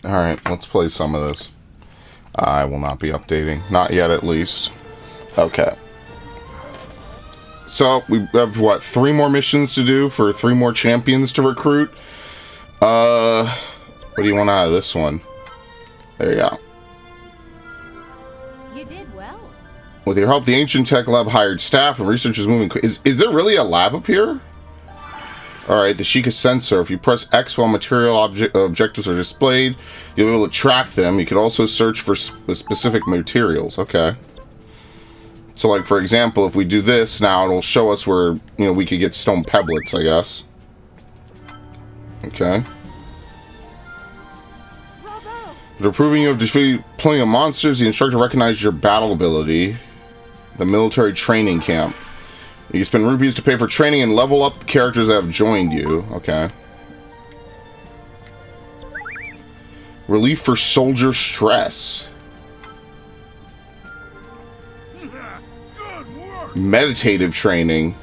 Alright, let's play some of this. I will not be updating. Not yet, at least. Okay. So, we have, what, 3 more missions to do for 3 more champions to recruit? What do you want out of this one? There you go. You did well. With your help, the Ancient Tech Lab hired staff and researchers moving... Is there really a lab up here? Alright, the Sheikah sensor. If you press X while material objectives are displayed, you'll be able to track them. You can also search for specific materials. Okay. So, like, for example, if we do this now, it'll show us where, you know, we could get stone pebblets, I guess. Okay. After proving you have defeated plenty of monsters, the instructor recognizes your battle ability. The military training camp. You spend rupees to pay for training and level up the characters that have joined you. Okay. Relief for soldier stress. Meditative training.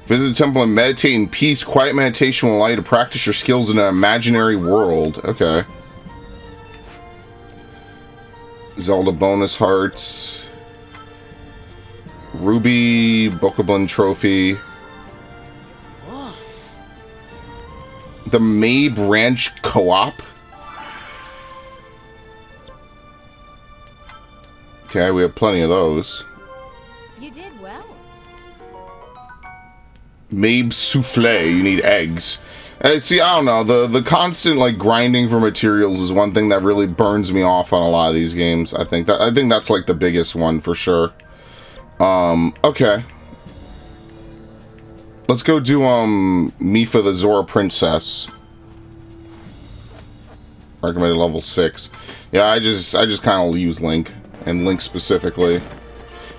Visit the temple and meditate in peace. Quiet meditation will allow you to practice your skills in an imaginary world. Okay. Zelda bonus hearts. Ruby Bokoblin trophy. The Mabe Ranch Co-op. Okay, we have plenty of those. You did well. Mabe Souffle, you need eggs. See, I don't know, the constant, like, grinding for materials is one thing that really burns me off on a lot of these games. I think that's, like, the biggest one for sure. Okay. Let's go do, Mipha the Zora Princess. Recommended level 6. Yeah, I just kind of use Link, and Link specifically.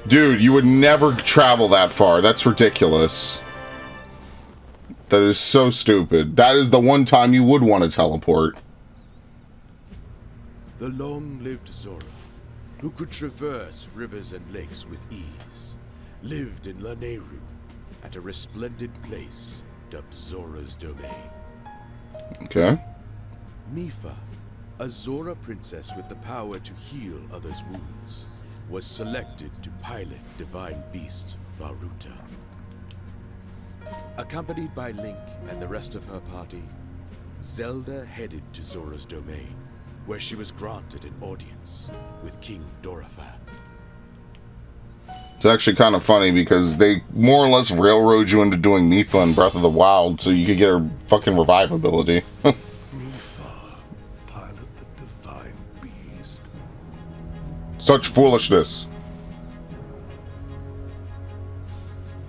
Dude, you would never travel that far. That's ridiculous. That is so stupid. That is the one time you would want to teleport. The long-lived Zora, who could traverse rivers and lakes with ease, lived in Lanayru, at a resplendent place dubbed Zora's Domain. Okay. Mipha, a Zora princess with the power to heal others' wounds, was selected to pilot divine beast Varuta. Accompanied by Link and the rest of her party, Zelda headed to Zora's Domain, where she was granted an audience with King Dorephan. It's actually kind of funny because they more or less railroad you into doing Mipha in Breath of the Wild so you could get her fucking revive ability. Mipha, pilot the divine beast. Such foolishness.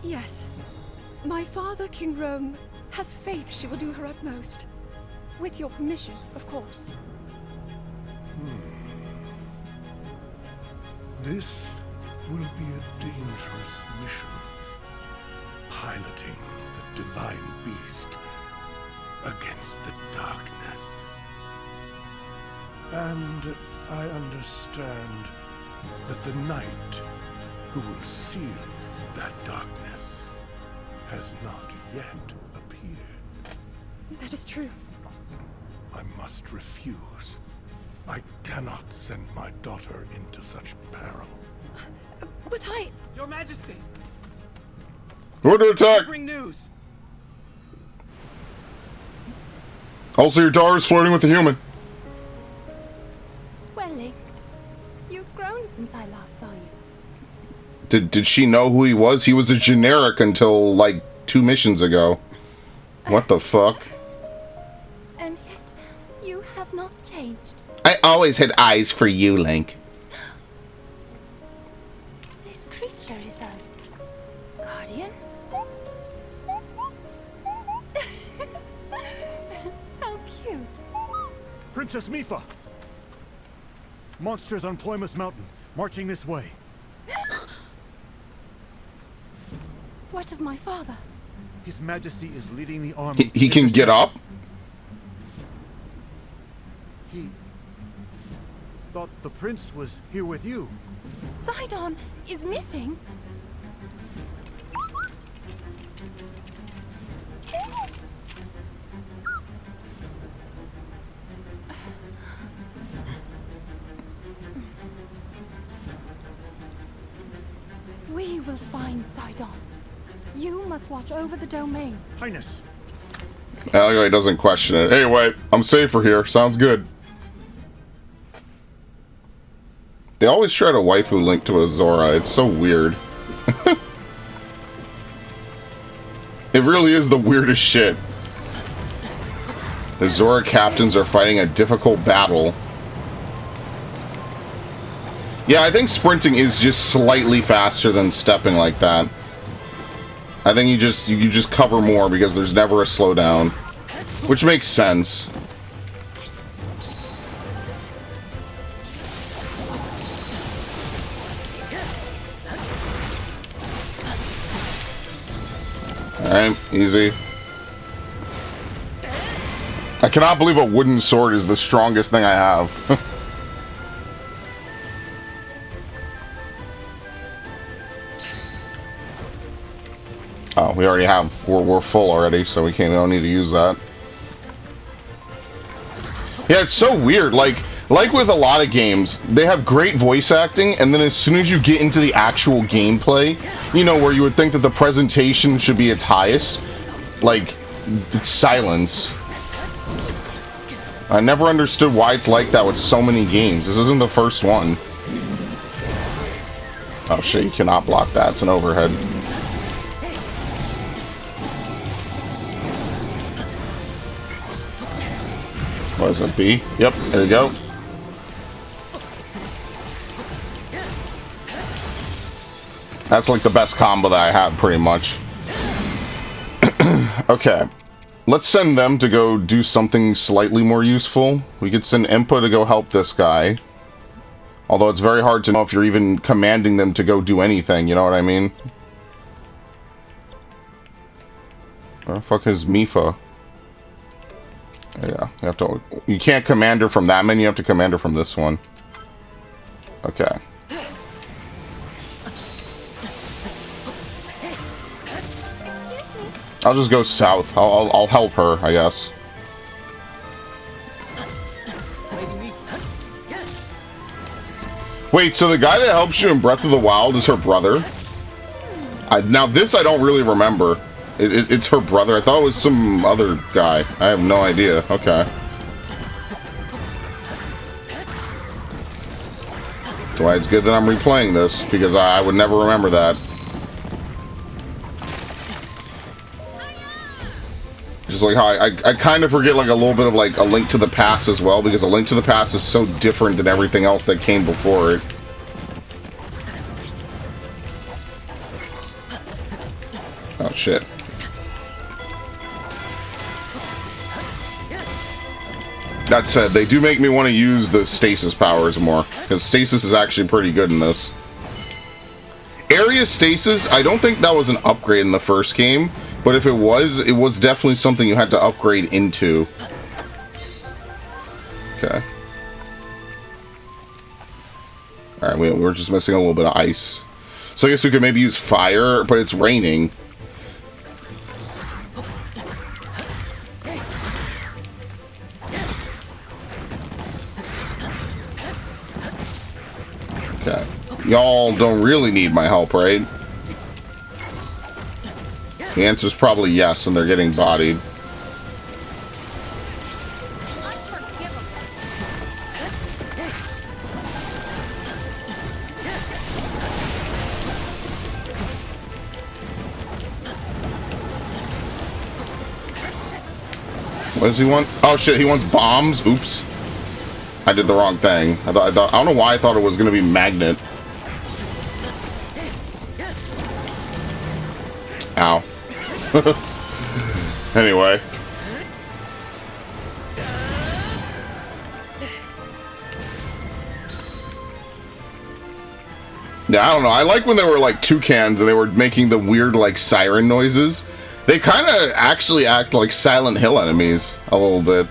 Yes. My father, King Rome, has faith she will do her utmost. With your permission, of course. This will be a dangerous mission. Piloting the divine beast against the darkness. And I understand that the knight who will seal that darkness has not yet appeared. That is true. I must refuse. I cannot send my daughter into such peril. But Your Majesty! Order attack! Bring news! Also, your daughter's flirting with a human. Well, Link, you've grown since I last saw you. Did she know who he was? He was a generic until, like, 2 missions ago. What the fuck? And yet, you have not changed. I always had eyes for you, Link. This creature is a guardian? How cute. Princess Mipha! Monsters on Ploymus Mountain, marching this way. what of my father? His Majesty is leading the army. He can get up? He thought the prince was here with you. Sidon is missing. will find Sidon. You must watch over the domain. Highness. Allegory doesn't question it. Anyway, I'm safer here. Sounds good. They always try to waifu link to Azora. It's so weird. It really is the weirdest shit. The Azora captains are fighting a difficult battle. Yeah, I think sprinting is just slightly faster than stepping like that. I think you just cover more because there's never a slowdown, which makes sense. Alright, easy. I cannot believe a wooden sword is the strongest thing I have. Oh, we already have, we're full already, so we don't need to use that. Yeah, it's so weird, like with a lot of games, they have great voice acting, and then as soon as you get into the actual gameplay, you know, where you would think that the presentation should be its highest, like, it's silence. I never understood why it's like that with so many games. This isn't the first one. Oh shit, you cannot block that, it's an overhead. What is it, B? Yep, there we go. That's like the best combo that I have, pretty much. Okay. Let's send them to go do something slightly more useful. We could send Impa to go help this guy. Although it's very hard to know if you're even commanding them to go do anything, you know what I mean? Where the fuck is Mifa? Yeah, you can't command her from that menu, you have to command her from this one. Okay. I'll just go south. I'll help her, I guess. Wait, so the guy that helps you in Breath of the Wild is her brother? Now this I don't really remember. It's her brother. I thought it was some other guy. I have no idea. Okay. That's why it's good that I'm replaying this, because I would never remember that. Just like how I kind of forget like a little bit of like A Link to the Past as well, because A Link to the Past is so different than everything else that came before it. Oh shit. That said, they do make me want to use the stasis powers more, because stasis is actually pretty good in this. Area stasis, I don't think that was an upgrade in the first game, but if it was definitely something you had to upgrade into. Okay. Alright, we're just missing a little bit of ice. So I guess we could maybe use fire, but it's raining. Okay. Y'all don't really need my help, right? The answer's probably yes, and they're getting bodied. What does he want? Oh shit, he wants bombs? Oops. I did the wrong thing. I don't know why I thought it was gonna be magnet. Ow. Anyway. Yeah, I don't know. I like when there were like toucans and they were making the weird like siren noises. They kind of actually act like Silent Hill enemies a little bit.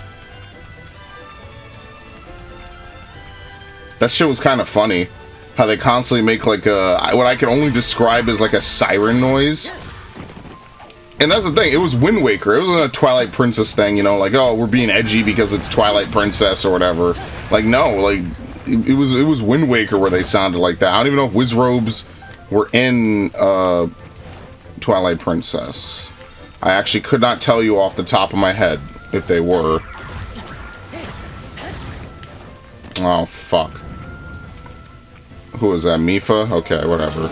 That shit was kind of funny. How they constantly make like a, what I can only describe as like a siren noise. And that's the thing, it was Wind Waker. It wasn't a Twilight Princess thing, you know, like, oh, we're being edgy because it's Twilight Princess or whatever. Like, no, like, it was Wind Waker where they sounded like that. I don't even know if Wizrobes were in Twilight Princess. I actually could not tell you off the top of my head if they were. Oh, fuck. Who is that? Mifa? Okay, whatever.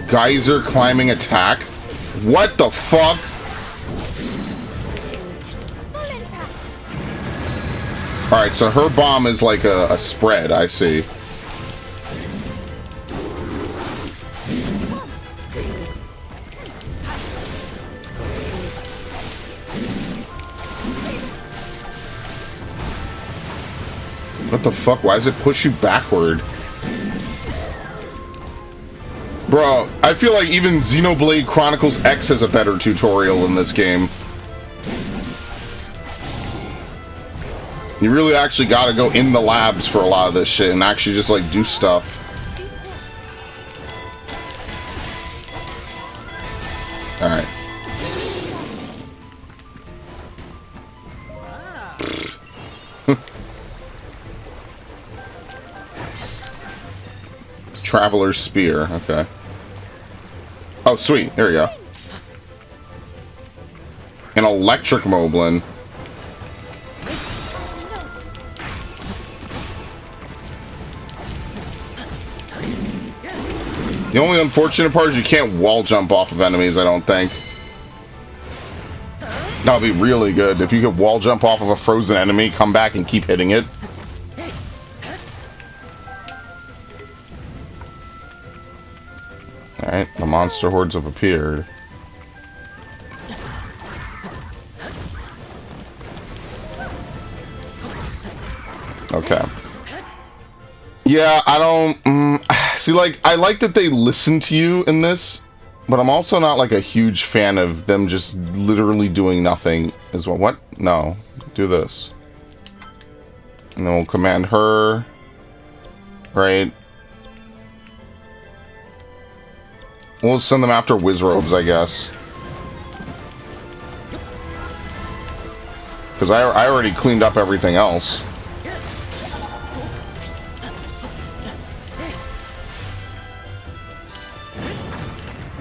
Geyser climbing attack? What the fuck? Alright, so her bomb is like a spread, I see. What the fuck? Why does it push you backward? Bro, I feel like even Xenoblade Chronicles X has a better tutorial in this game. You really actually gotta go in the labs for a lot of this shit and actually just like do stuff. Alright. Traveler's Spear, okay. Oh, sweet. Here we go. An electric Moblin. The only unfortunate part is you can't wall jump off of enemies, I don't think. That would be really good. If you could wall jump off of a frozen enemy, come back and keep hitting it. Alright, the monster hordes have appeared. Okay. Yeah, I don't... see, like, I like that they listen to you in this, but I'm also not, like, a huge fan of them just literally doing nothing as well. What? No. Do this. And then we'll command her. Right? We'll send them after Wizrobes, I guess. Because I already cleaned up everything else.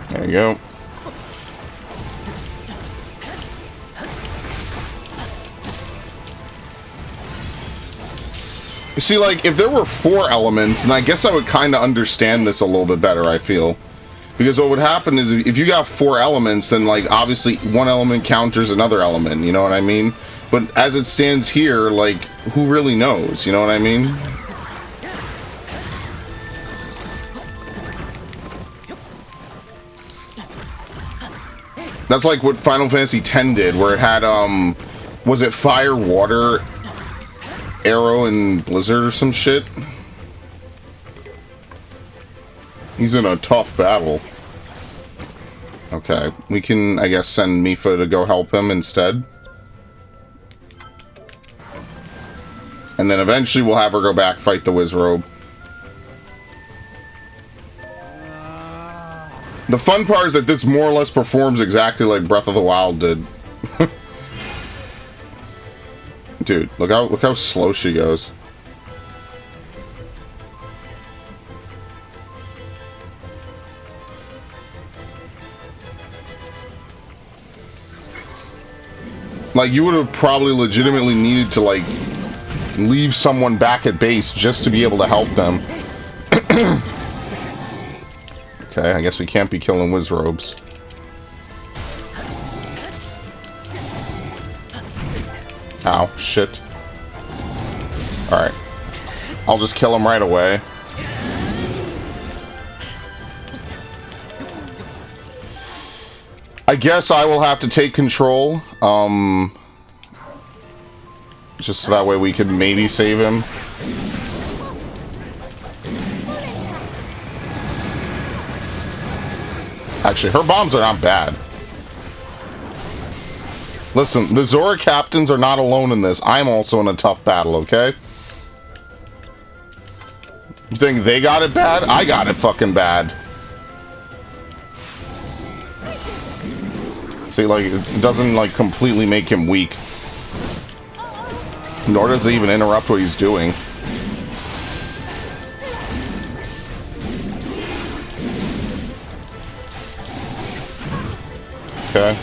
There you go. You see, like, if there were 4 elements, then I guess I would kind of understand this a little bit better, I feel. Because what would happen is, if you got 4 elements, then, like, obviously one element counters another element, you know what I mean? But as it stands here, like, who really knows, you know what I mean? That's like what Final Fantasy X did, where it had, was it Fire, Water, Arrow, and Blizzard or some shit? He's in a tough battle. Okay, we can, I guess, send Mifa to go help him instead. And then eventually we'll have her go back, fight the Wizrobe. The fun part is that this more or less performs exactly like Breath of the Wild did. Dude, look how slow she goes. Like, you would have probably legitimately needed to, like, leave someone back at base just to be able to help them. Okay, I guess we can't be killing Wizrobes. Ow, shit. Alright. I'll just kill him right away. I guess I will have to take control. Just so that way we can maybe save him. Actually, her bombs are not bad. Listen, the Zora captains are not alone in this. I'm also in a tough battle, okay? You think they got it bad? I got it fucking bad. See, like, it doesn't, like, completely make him weak. Nor does it even interrupt what he's doing. Okay.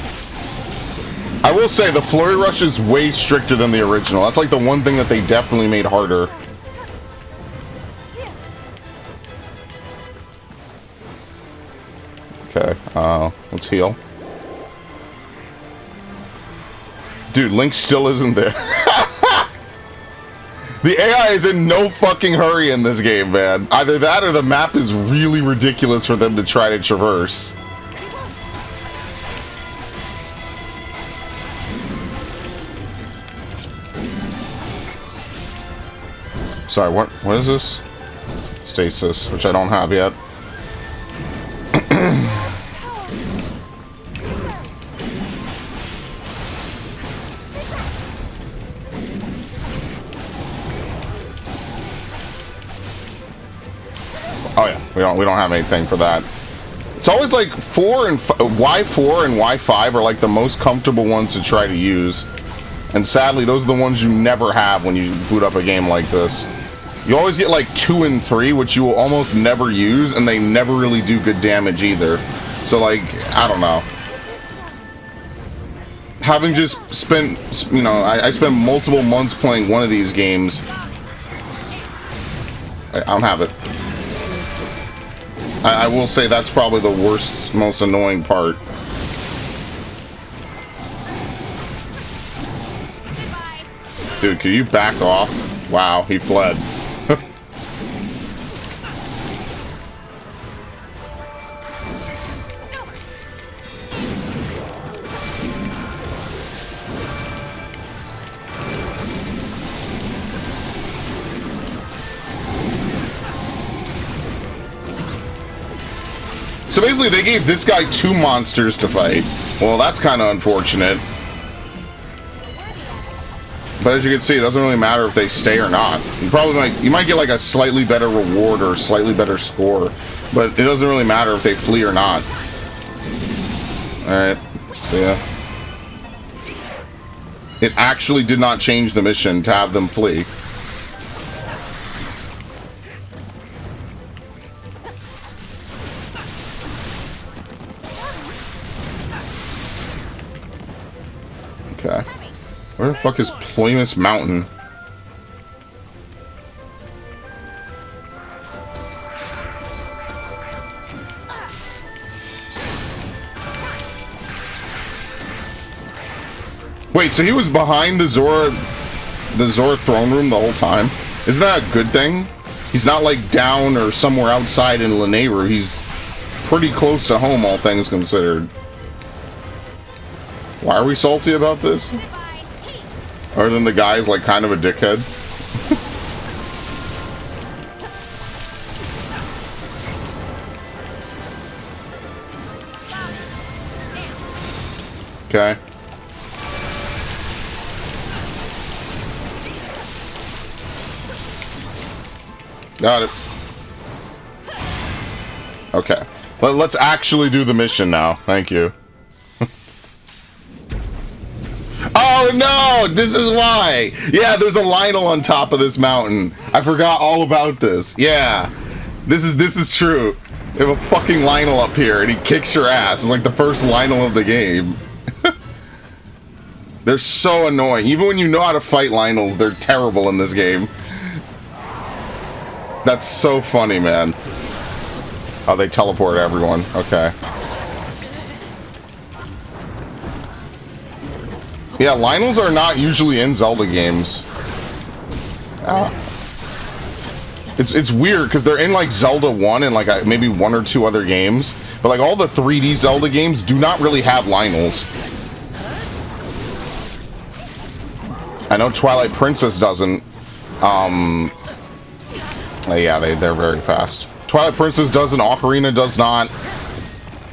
I will say the flurry rush is way stricter than the original. That's like the one thing that they definitely made harder. Okay, let's heal. Dude, Link still isn't there. The AI is in no fucking hurry in this game, man. Either that or the map is really ridiculous for them to try to traverse. Sorry, what is this? Stasis, which I don't have yet. Oh yeah, we don't have anything for that. It's always like Y4 and Y5 are like the most comfortable ones to try to use. And sadly, those are the ones you never have when you boot up a game like this. You always get like 2 and 3, which you will almost never use, and they never really do good damage either. So like, I don't know. Having just spent, you know, I spent multiple months playing one of these games. I don't have it. I will say that's probably the worst, most annoying part. Dude, could you back off? Wow, he fled. So basically, they gave this guy 2 monsters to fight. Well, that's kind of unfortunate. But as you can see, it doesn't really matter if they stay or not. You might get like a slightly better reward or a slightly better score, but it doesn't really matter if they flee or not. Alright, so yeah. It actually did not change the mission to have them flee. Okay. Where the fuck is Ploymus Mountain? Wait, so he was behind the Zora throne room the whole time? Isn't that a good thing? He's not like down or somewhere outside in Lanayru. He's pretty close to home, all things considered. Why are we salty about this? Other than the guy's like kind of a dickhead. Okay. Got it. Okay. Let's actually do the mission now. Thank you. Oh no! This is why! Yeah, there's a Lionel on top of this mountain. I forgot all about this. Yeah. This is true. They have a fucking Lionel up here and he kicks your ass. It's like the first Lionel of the game. They're so annoying. Even when you know how to fight Lionels, they're terrible in this game. That's so funny, man. Oh, they teleport everyone. Okay. Yeah, Lionels are not usually in Zelda games. It's weird because they're in like Zelda 1 and like maybe 1 or 2 other games, but like all the 3D Zelda games do not really have Lionels. I know Twilight Princess doesn't. Yeah, they're very fast. Twilight Princess doesn't. Ocarina does not.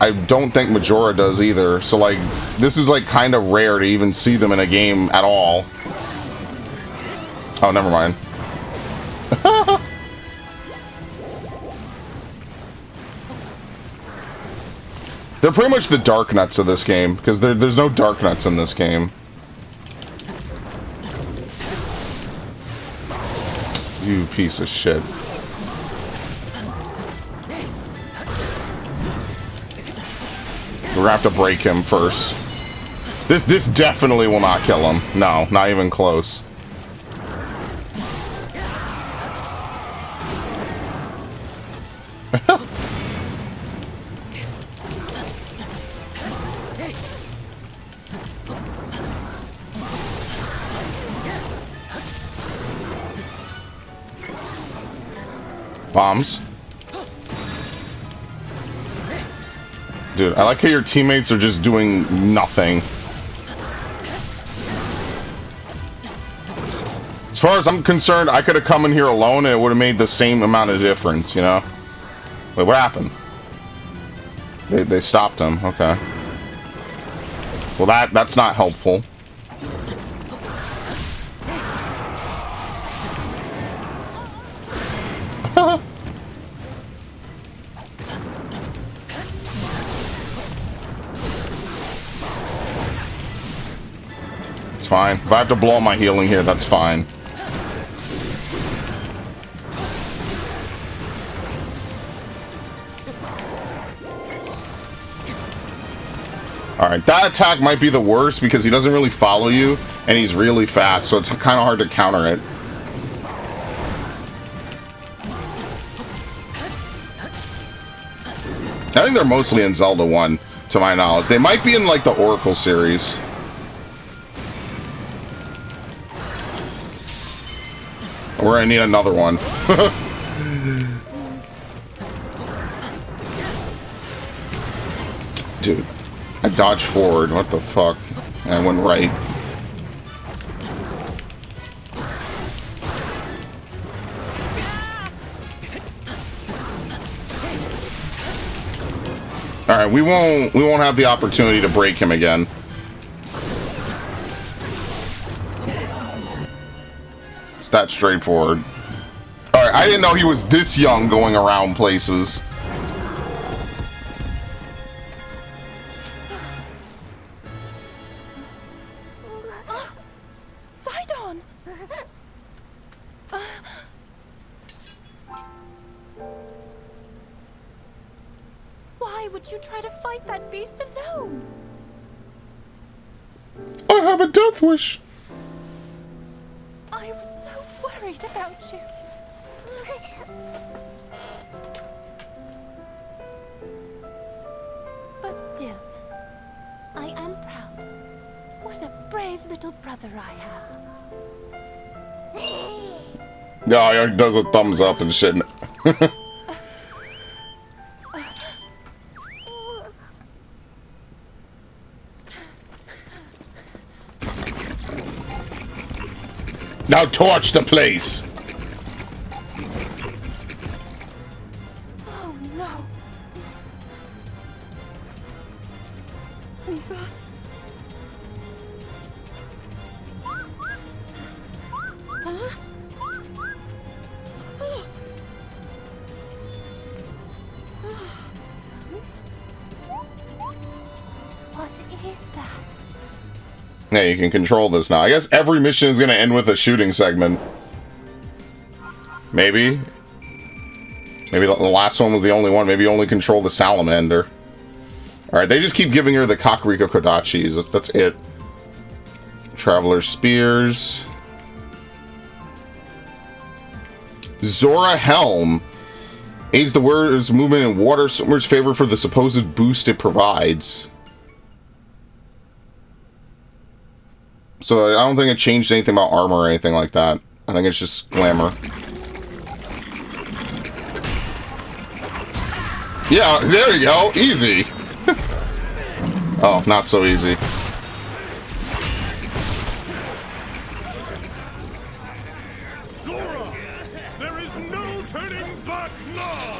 I don't think Majora does either. So like, this is like kind of rare to even see them in a game at all. Oh, never mind. They're pretty much the Dark Nuts of this game, because there's no Dark Nuts in this game. You piece of shit. We're gonna have to break him first. This definitely will not kill him. No, not even close. Bombs. Dude, I like how your teammates are just doing nothing. As far as I'm concerned, I could have come in here alone and it would have made the same amount of difference, you know? Wait, what happened? They stopped him, okay. Well, that's not helpful. It's fine. If I have to blow my healing here, that's fine. Alright, that attack might be the worst because he doesn't really follow you, and he's really fast, so it's kind of hard to counter it. I think they're mostly in Zelda 1, to my knowledge. They might be in, like, the Oracle series. We're gonna need another one. Dude, I dodged forward. What the fuck? I went right. Alright, we won't have the opportunity to break him again. It's that straightforward. Alright, I didn't know he was this young going around places. Sidon! Why would you try to fight that beast alone? I have a death wish. I was so worried about you. But still, I am proud. What a brave little brother I have. Yeah, he does a thumbs up and shit. Now torch the place. Oh no. Mifa. Huh? What is that? Yeah, you can control this now. I guess every mission is going to end with a shooting segment. Maybe. Maybe the last one was the only one. Maybe you only control the salamander. Alright, they just keep giving her the Kakariko Kodachis. That's it. Traveler Spears. Zora Helm. Aids the word's movement in water. Swimmer's favor for the supposed boost it provides. So I don't think it changed anything about armor or anything like that. I think it's just glamour. Yeah, there you go. Easy. Oh, not so easy. Zora! There is no turning back now!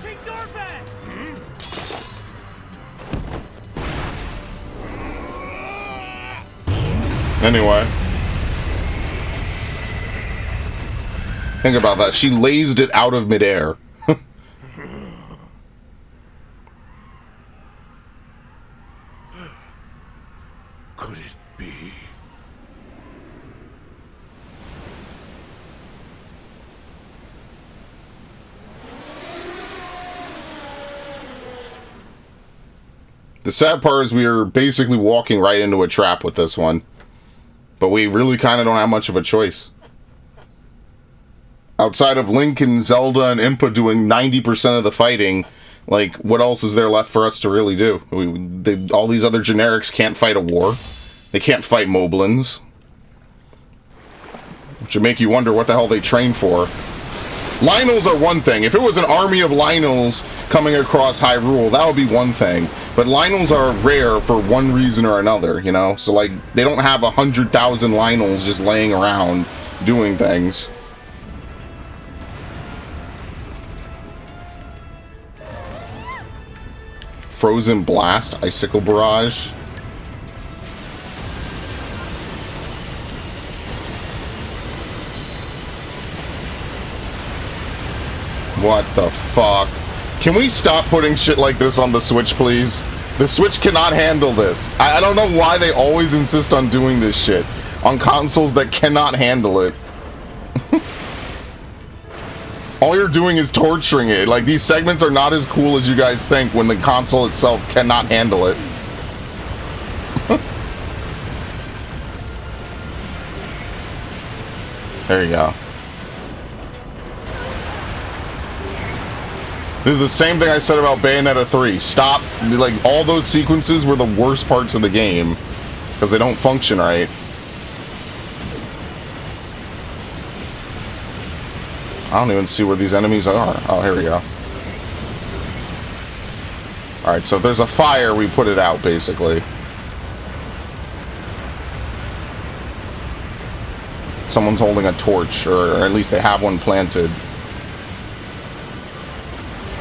King Dorfan! Anyway. Think about that. She lased it out of midair. Could it be? The sad part is we are basically walking right into a trap with this one. But we really kind of don't have much of a choice. Outside of Link and Zelda and Impa doing 90% of the fighting, like, what else is there left for us to really do? All these other generics can't fight a war. They can't fight Moblins. Which would make you wonder what the hell they train for. Lynels are one thing. If it was an army of Lynels coming across Hyrule, that would be one thing. But Lynels are rare for one reason or another, you know? So, like, they don't have 100,000 Lynels just laying around doing things. Frozen Blast, Icicle Barrage. What the fuck? Can we stop putting shit like this on the Switch, please? The Switch cannot handle this. I don't know why they always insist on doing this shit on consoles that cannot handle it. All you're doing is torturing it. Like, these segments are not as cool as you guys think when the console itself cannot handle it. There you go. This is the same thing I said about Bayonetta 3. Stop. Like, all those sequences were the worst parts of the game. Because they don't function right. I don't even see where these enemies are. Oh, here we go. Alright, so if there's a fire, we put it out, basically. Someone's holding a torch, or at least they have one planted.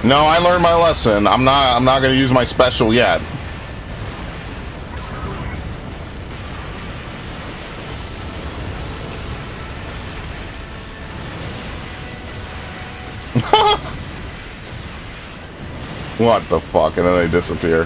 No, I learned my lesson. I'm not gonna use my special yet. What the fuck? And then they disappear.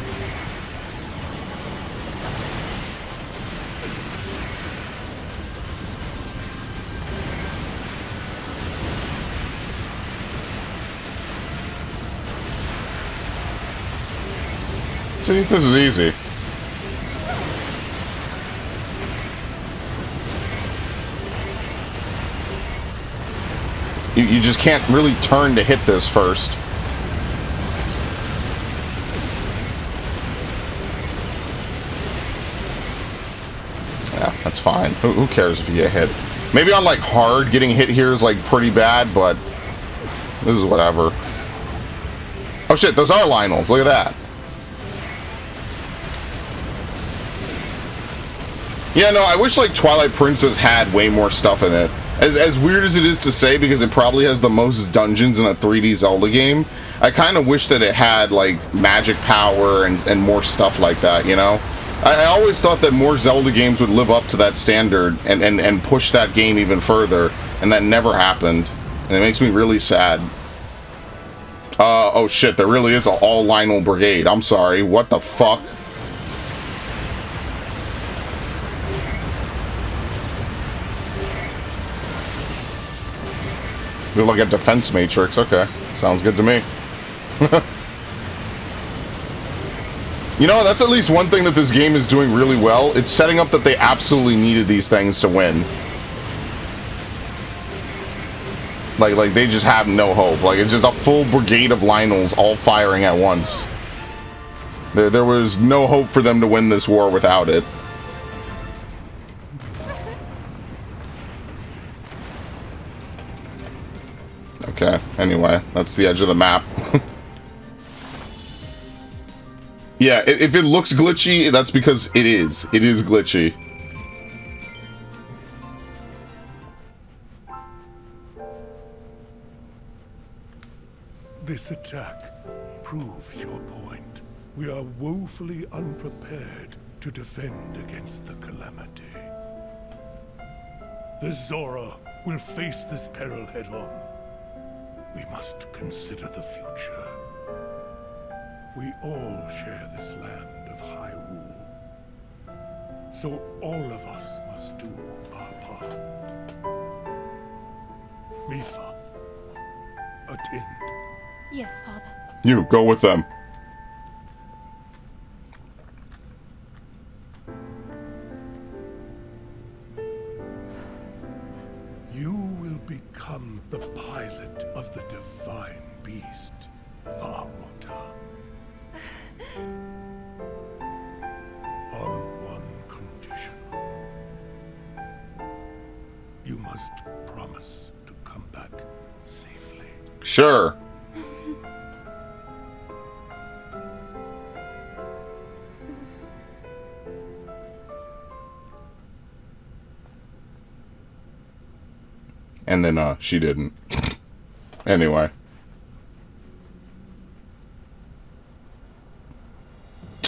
See, this is easy. You just can't really turn to hit this first. Yeah, that's fine. Who cares if you get hit? Maybe on, like, hard, getting hit here is, like, pretty bad, but this is whatever. Oh shit, those are Lynels. Look at that. Yeah, no, I wish, like, Twilight Princess had way more stuff in it. As weird as it is to say, because it probably has the most dungeons in a 3D Zelda game, I kind of wish that it had, like, magic power and more stuff like that, you know? I always thought that more Zelda games would live up to that standard and push that game even further, and that never happened. And it makes me really sad. Oh shit, there really is an all Lynel brigade. I'm sorry, what the fuck? Look like a defense matrix. Okay, sounds good to me. You know, that's at least one thing that this game is doing really well. It's setting up that they absolutely needed these things to win. Like they just have no hope. Like, it's just a full brigade of Lynels all firing at once. There was no hope for them to win this war without it. Okay, anyway, that's the edge of the map. Yeah, if it looks glitchy, that's because it is. It is glitchy. This attack proves your point. We are woefully unprepared to defend against the Calamity. The Zora will face this peril head-on. We must consider the future. We all share this land of Hyrule. So all of us must do our part. Mipha, attend. Yes, Father. You, go with them. must promise to come back safely. Sure. And then, she didn't. Anyway.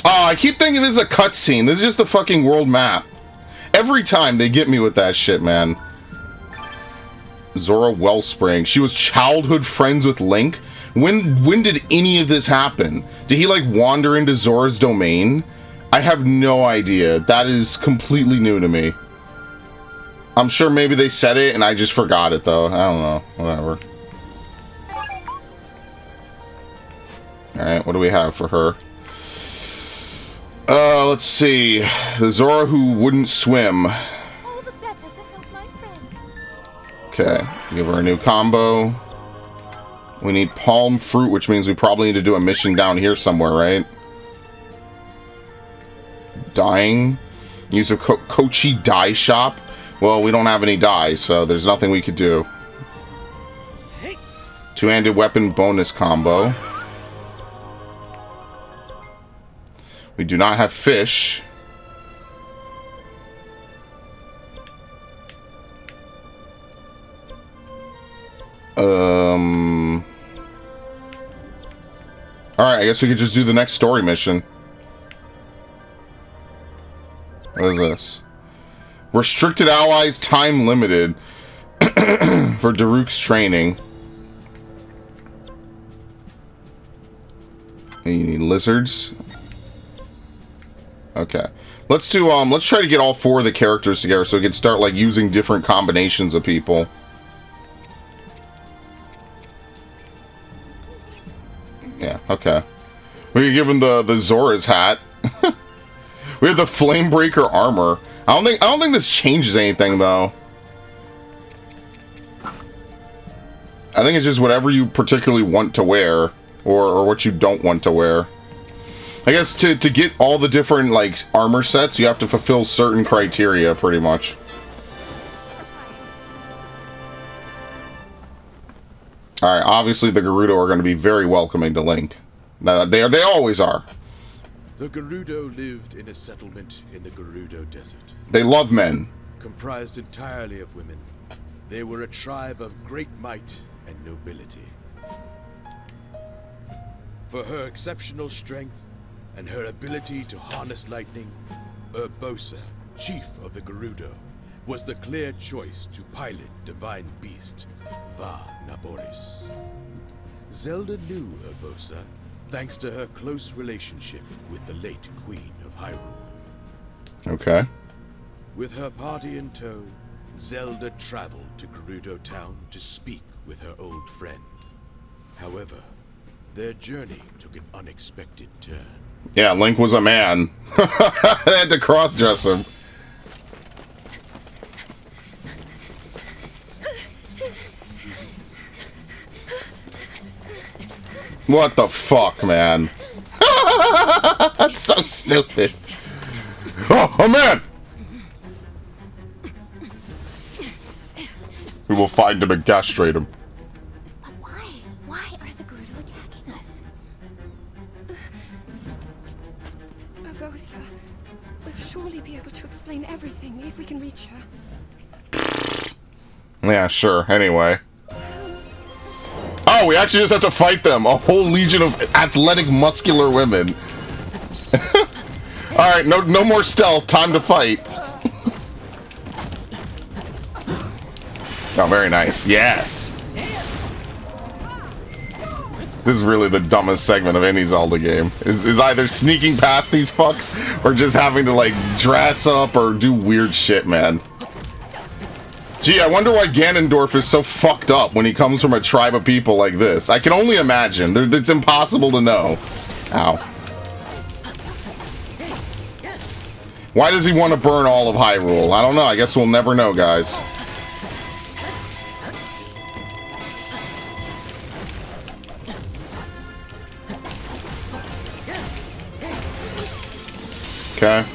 Oh, I keep thinking this is a cutscene. This is just the fucking world map. Every time they get me with that shit, man. Zora Wellspring. She was childhood friends with Link? When did any of this happen? Did he, like, wander into Zora's domain? I have no idea. That is completely new to me. I'm sure maybe they said it and I just forgot it, though. I don't know. Whatever. Alright, what do we have for her? Let's see. The Zora who wouldn't swim. All the better to help my friends. Okay, give her a new combo. We need palm fruit, which means we probably need to do a mission down here somewhere, right? Dyeing. Use a Kochi dye shop. Well, we don't have any dye, so there's nothing we could do. Two-handed weapon bonus combo. We do not have fish. Alright, I guess we could just do the next story mission. What is this? Restricted allies, time limited. For Daruk's training. And you need lizards. Okay. Let's try to get all four of the characters together so we can start, like, using different combinations of people. Yeah, okay. We can give him the Zora's hat. We have the Flamebreaker armor. I don't think this changes anything, though. I think it's just whatever you particularly want to wear, or what you don't want to wear. I guess to get all the different, like, armor sets, you have to fulfill certain criteria, pretty much. Alright, obviously the Gerudo are going to be very welcoming to Link. They always are. The Gerudo lived in a settlement in the Gerudo Desert. They love men. Comprised entirely of women, they were a tribe of great might and nobility. For her exceptional strength and her ability to harness lightning, Urbosa, chief of the Gerudo, was the clear choice to pilot divine beast Va Naboris. Zelda knew Urbosa thanks to her close relationship with the late Queen of Hyrule. Okay. With her party in tow, Zelda traveled to Gerudo Town to speak with her old friend. However, their journey took an unexpected turn. Yeah, Link was a man. They had to cross-dress him. What the fuck, man? That's so stupid. Oh, a man! We will find him and castrate him. But why? Why are the Gerudo attacking us? Urbosa will surely be able to explain everything if we can reach her. Yeah, sure. Anyway. Oh, we actually just have to fight them. A whole legion of athletic, muscular women. Alright, no more stealth. Time to fight. Oh, very nice. Yes! This is really the dumbest segment of any Zelda game. Is either sneaking past these fucks, or just having to, like, dress up or do weird shit, man. Gee, I wonder why Ganondorf is so fucked up when he comes from a tribe of people like this. I can only imagine. It's impossible to know. Ow. Why does he want to burn all of Hyrule? I don't know. I guess we'll never know, guys. Okay.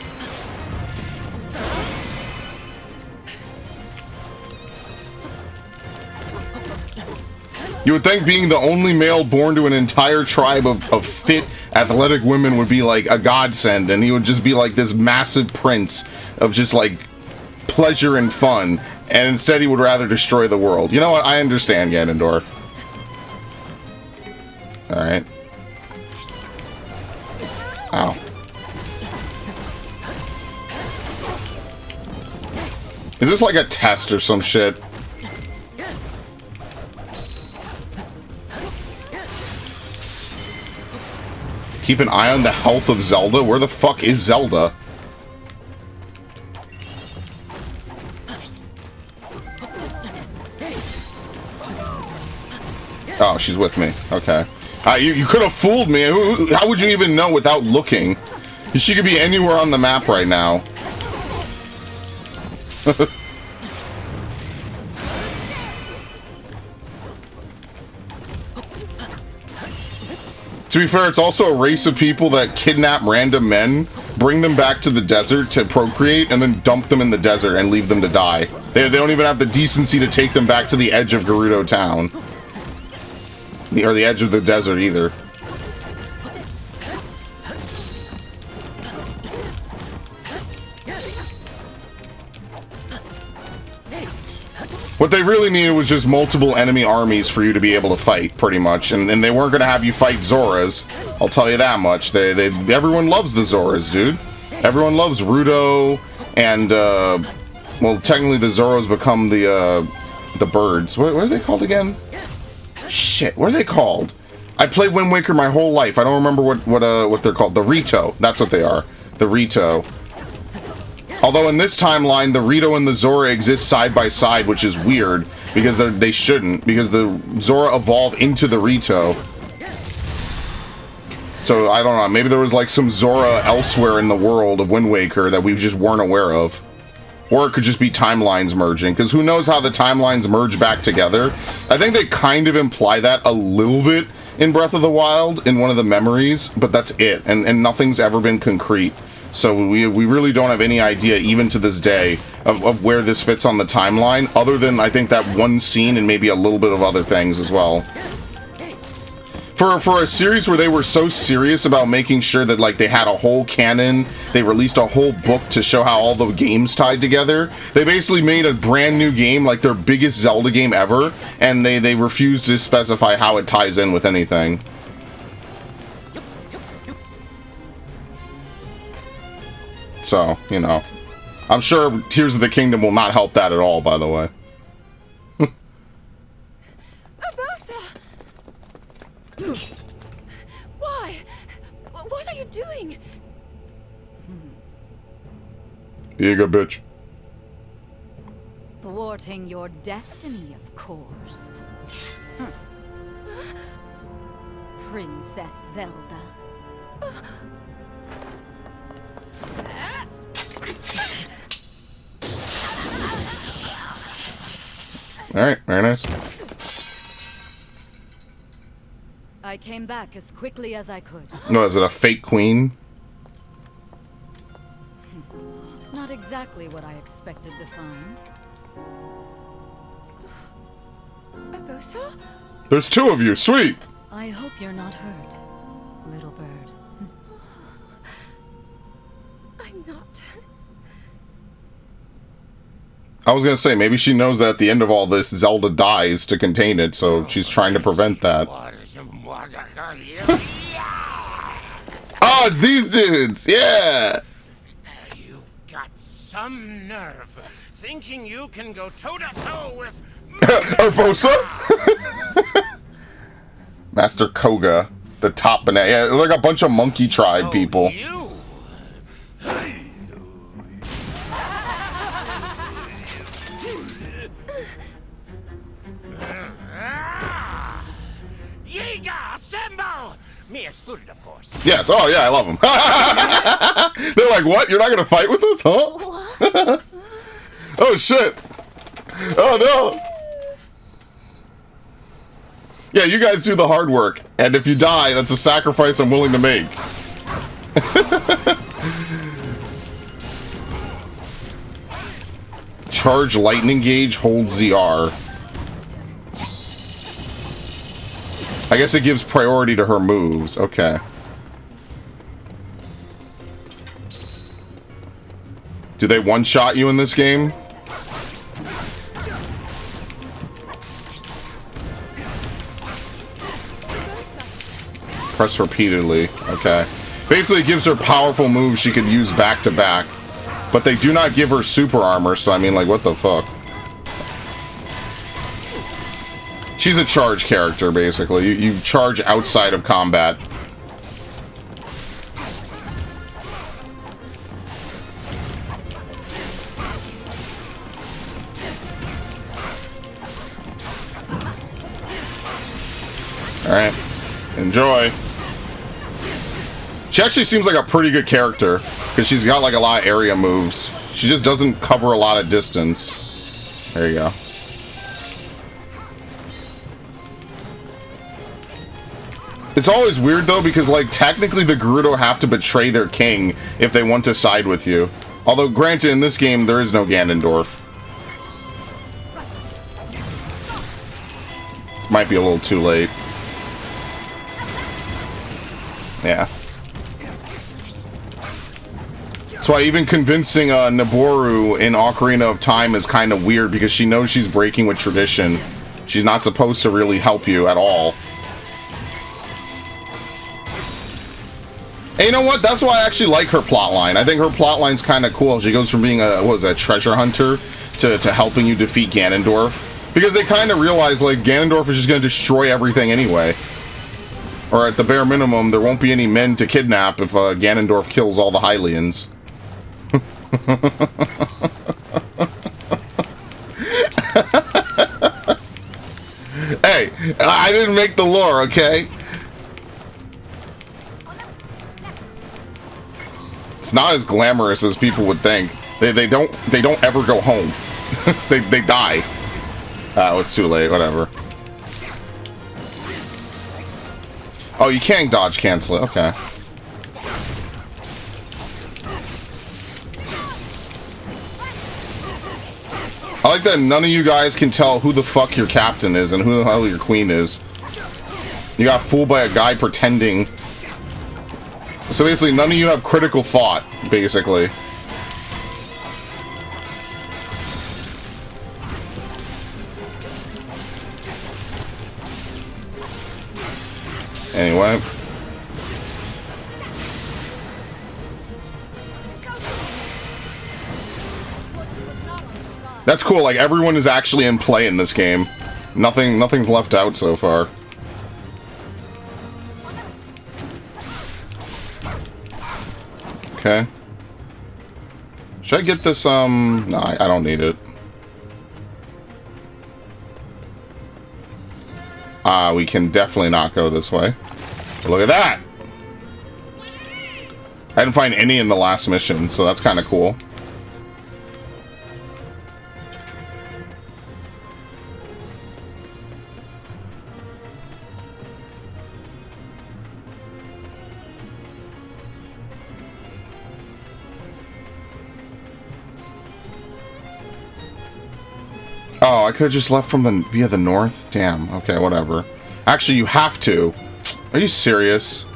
You would think being the only male born to an entire tribe of fit, athletic women would be like a godsend, and he would just be like this massive prince of just like pleasure and fun, and instead he would rather destroy the world. You know what? I understand, Ganondorf. Alright. Ow. Is this like a test or some shit? Keep an eye on the health of Zelda? Where the fuck is Zelda? Oh, she's with me. Okay. You could have fooled me. How would you even know without looking? She could be anywhere on the map right now. To be fair, it's also a race of people that kidnap random men, bring them back to the desert to procreate, and then dump them in the desert and leave them to die. They don't even have the decency to take them back to the edge of Gerudo Town. Or the edge of the desert, either. What they really needed was just multiple enemy armies for you to be able to fight, pretty much. And they weren't going to have you fight Zoras. I'll tell you that much. Everyone loves the Zoras, dude. Everyone loves Rudo, and, well, technically the Zoros become the birds. What are they called again? Shit, what are they called? I played Wind Waker my whole life. I don't remember what they're called. The Rito. That's what they are. The Rito. Although in this timeline, the Rito and the Zora exist side by side, which is weird, because they shouldn't, because the Zora evolve into the Rito. So, I don't know, maybe there was like some Zora elsewhere in the world of Wind Waker that we just weren't aware of. Or it could just be timelines merging, because who knows how the timelines merge back together. I think they kind of imply that a little bit in Breath of the Wild, in one of the memories, but that's it, and nothing's ever been concrete. So we really don't have any idea, even to this day, of where this fits on the timeline, other than, I think, that one scene and maybe a little bit of other things as well. For a series where they were so serious about making sure that, like, they had a whole canon, they released a whole book to show how all the games tied together, they basically made a brand new game, like their biggest Zelda game ever, and they refused to specify how it ties in with anything. So, you know, I'm sure Tears of the Kingdom will not help that at all, by the way. Urbosa! Why? What are you doing? Be a good bitch. Thwarting your destiny, of course. Princess Zelda. Alright, very nice. I came back as quickly as I could. No, is it a fake queen? Not exactly what I expected to find. Urbosa? There's two of you, sweet! I hope you're not hurt, little bird. I'm not. I was gonna say, maybe she knows that at the end of all this, Zelda dies to contain it, so she's trying to prevent that. Oh, it's these dudes! Yeah! You've got some nerve, thinking you can go toe-to-toe with... Urbosa? Master Koga, the top banana. Yeah, like a bunch of monkey tribe people. You? Yiga, assemble! Me excluded, of course. Yes, oh yeah, I love them. They're like, what? You're not gonna fight with us, huh? Oh shit. Oh no. Yeah, you guys do the hard work, and if you die, that's a sacrifice I'm willing to make. Charge lightning gauge, hold ZR. I guess it gives priority to her moves. Okay. Do they one-shot you in this game? Press repeatedly. Okay. Basically, it gives her powerful moves she could use back to back. But they do not give her super armor, so I mean, like, what the fuck? She's a charge character, basically. You charge outside of combat. Alright. Enjoy. She actually seems like a pretty good character, because she's got like a lot of area moves. She just doesn't cover a lot of distance. There you go. It's always weird though, because like technically the Gerudo have to betray their king if they want to side with you. Although granted, in this game there is no Ganondorf. Might be a little too late. Yeah. That's why even convincing Naboru in Ocarina of Time is kind of weird, because she knows she's breaking with tradition. She's not supposed to really help you at all. And you know what? That's why I actually like her plotline. I think her plotline's kind of cool. She goes from being a treasure hunter to helping you defeat Ganondorf. Because they kind of realize, like, Ganondorf is just going to destroy everything anyway. Or at the bare minimum, there won't be any men to kidnap if Ganondorf kills all the Hylians. Hey, I didn't make the lore, okay? It's not as glamorous as people would think. They don't ever go home. they die. Ah, it was too late, whatever. Oh, you can't dodge cancel it, okay. I like that none of you guys can tell who the fuck your captain is and who the hell your queen is. You got fooled by a guy pretending. So basically, none of you have critical thought, basically. Anyway. That's cool, like everyone is actually in play in this game. Nothing's left out so far. Okay. Should I get this, no, I don't need it. We can definitely not go this way. Look at that! I didn't find any in the last mission, so that's kind of cool. Oh, I could have just left from via the north? Damn, okay, whatever. Actually, you have to. Are you serious?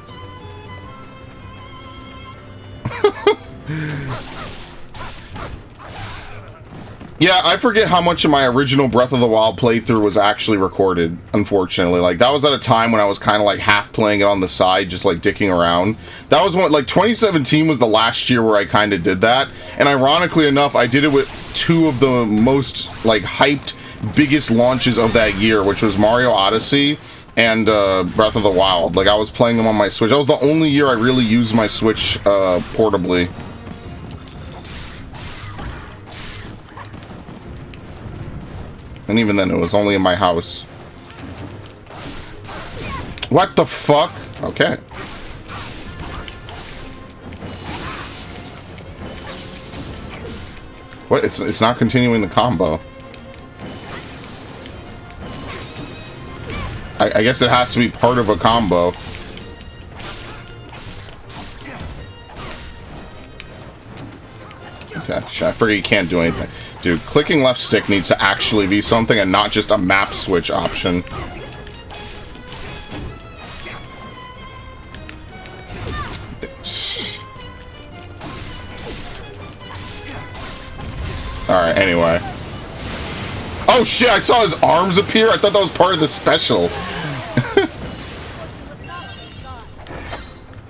Yeah, I forget how much of my original Breath of the Wild playthrough was actually recorded, unfortunately. Like, that was at a time when I was kind of like half playing it on the side, just like dicking around. That was when, like, 2017 was the last year where I kind of did that. And ironically enough, I did it with two of the most, like, hyped, biggest launches of that year, which was Mario Odyssey and Breath of the Wild. Like, I was playing them on my Switch. That was the only year I really used my Switch portably. And even then, it was only in my house. What the fuck? Okay. What? It's not continuing the combo. I guess it has to be part of a combo. Okay, I forget you can't do anything. Dude, clicking left stick needs to actually be something and not just a map switch option. Alright, anyway. Oh shit, I saw his arms appear. I thought that was part of the special.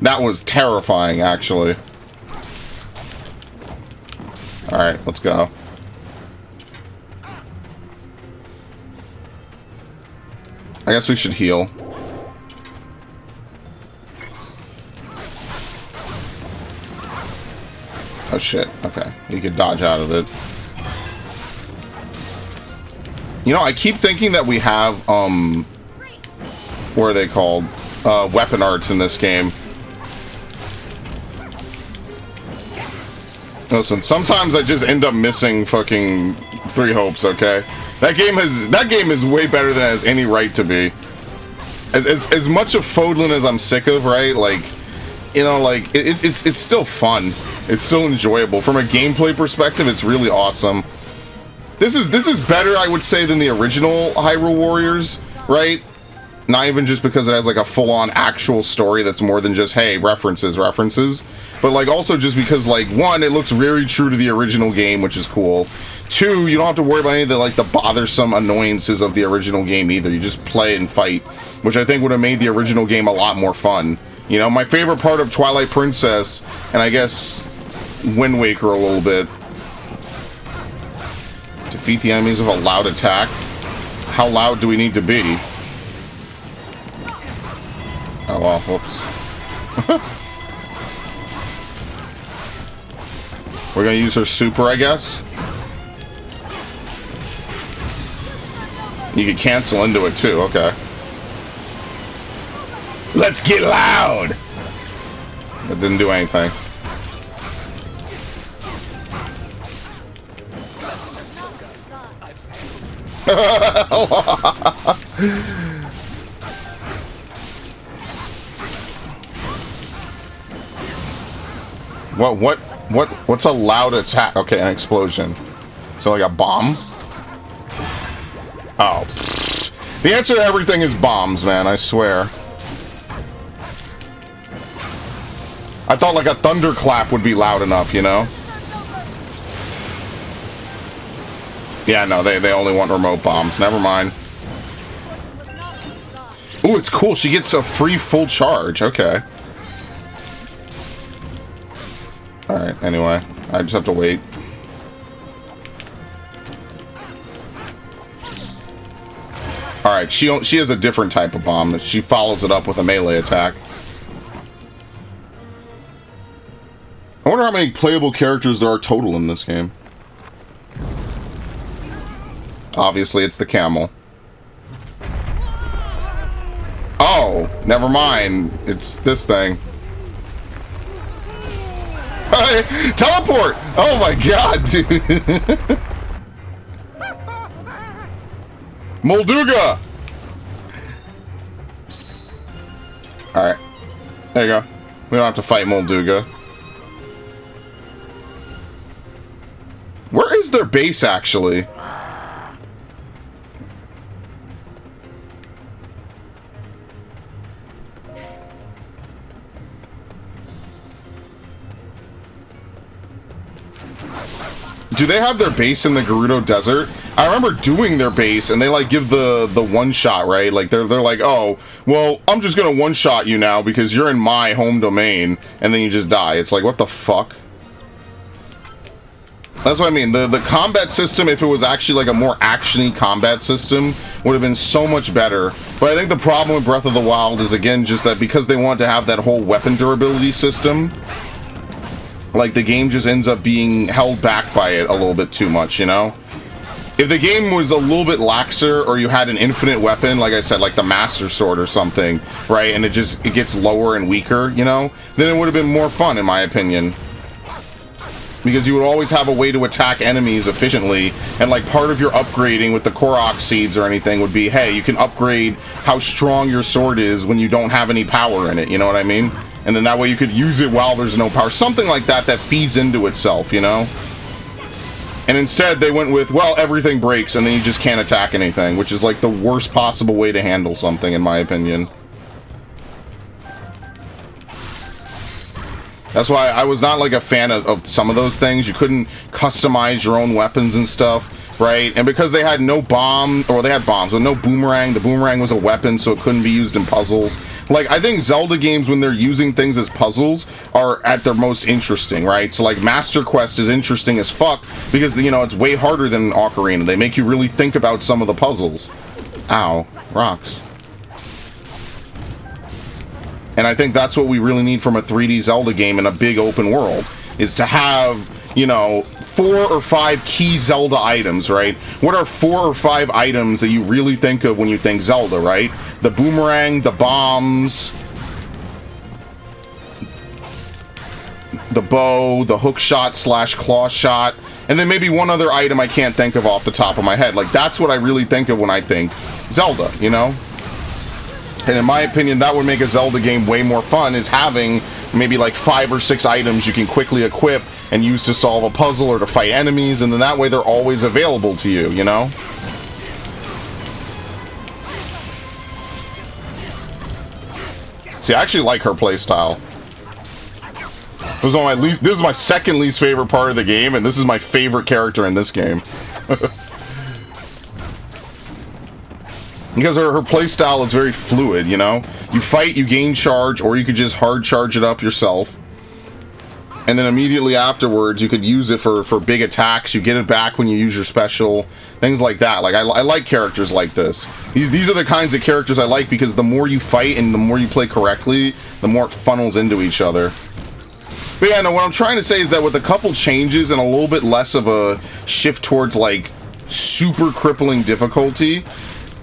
That was terrifying, actually. Alright, let's go. I guess we should heal. Oh shit, okay. You could dodge out of it. You know, I keep thinking that we have, what are they called? Weapon arts in this game. Listen, sometimes I just end up missing fucking 3 hopes, okay? That game is way better than it has any right to be. As much of Fodlan as I'm sick of, right? Like, you know, like, it's still fun. It's still enjoyable. From a gameplay perspective, it's really awesome. This is better, I would say, than the original Hyrule Warriors, right? Not even just because it has, like, a full-on actual story that's more than just, hey, references. But, like, also just because, like, 1, it looks very true to the original game, which is cool. 2, you don't have to worry about any of the, like, the bothersome annoyances of the original game either. You just play and fight, which I think would have made the original game a lot more fun. You know, my favorite part of Twilight Princess, and I guess Wind Waker a little bit. Defeat the enemies with a loud attack. How loud do we need to be? Oh, well, whoops. We're gonna use her super, I guess? You can cancel into it, too. Okay. Let's get loud! That didn't do anything. What's a loud attack? Okay, an explosion. So like a bomb? Oh. The answer to everything is bombs, man, I swear. I thought like a thunderclap would be loud enough, you know? Yeah, no, they only want remote bombs. Never mind. Ooh, it's cool. She gets a free full charge. Okay. Alright, anyway. I just have to wait. Alright, she has a different type of bomb. She follows it up with a melee attack. I wonder how many playable characters there are total in this game. Obviously, it's the camel. Oh, never mind. It's this thing. Hey, teleport! Oh my god, dude. Molduga! Alright. There you go. We don't have to fight Molduga. Where is their base, actually? Do they have their base in the Gerudo Desert? I remember doing their base, and they, like, give the one-shot, right? Like, they're like, oh, well, I'm just gonna one-shot you now because you're in my home domain, and then you just die. It's like, what the fuck? That's what I mean. The combat system, if it was actually, like, a more action-y combat system, would have been so much better. But I think the problem with Breath of the Wild is, again, just that because they want to have that whole weapon durability system, like, the game just ends up being held back by it a little bit too much, you know? If the game was a little bit laxer, or you had an infinite weapon, like I said, like the Master Sword or something, right, and it gets lower and weaker, you know, then it would have been more fun, in my opinion. Because you would always have a way to attack enemies efficiently, and, like, part of your upgrading with the Korok seeds or anything would be, hey, you can upgrade how strong your sword is when you don't have any power in it, you know what I mean? And then that way you could use it while there's no power. Something like that that feeds into itself, you know? And instead, they went with, well, everything breaks, and then you just can't attack anything, which is, like, the worst possible way to handle something, in my opinion. That's why I was not like a fan of some of those things. You couldn't customize your own weapons and stuff, right? And because they had no bomb, or they had bombs, but no boomerang. The boomerang was a weapon, so it couldn't be used in puzzles. Like, I think Zelda games, when they're using things as puzzles, are at their most interesting, right? So like Master Quest is interesting as fuck because, you know, it's way harder than Ocarina. They make you really think about some of the puzzles. Ow, rocks. And I think that's what we really need from a 3D Zelda game in a big open world, is to have, you know, 4 or 5 key Zelda items, right? What are 4 or 5 items that you really think of when you think Zelda, right? The boomerang, the bombs, the bow, the hook shot / claw shot, and then maybe one other item I can't think of off the top of my head. Like, that's what I really think of when I think Zelda, you know? And in my opinion, that would make a Zelda game way more fun, is having maybe like 5 or 6 items you can quickly equip and use to solve a puzzle or to fight enemies, and then that way they're always available to you, you know? See, I actually like her playstyle. This is my second least favorite part of the game, and this is my favorite character in this game. Because her playstyle is very fluid, you know? You fight, you gain charge, or you could just hard charge it up yourself. And then immediately afterwards, you could use it for big attacks. You get it back when you use your special. Things like that. Like, I like characters like this. These are the kinds of characters I like, because the more you fight and the more you play correctly, the more it funnels into each other. But yeah, no, what I'm trying to say is that with a couple changes and a little bit less of a shift towards, like, super crippling difficulty,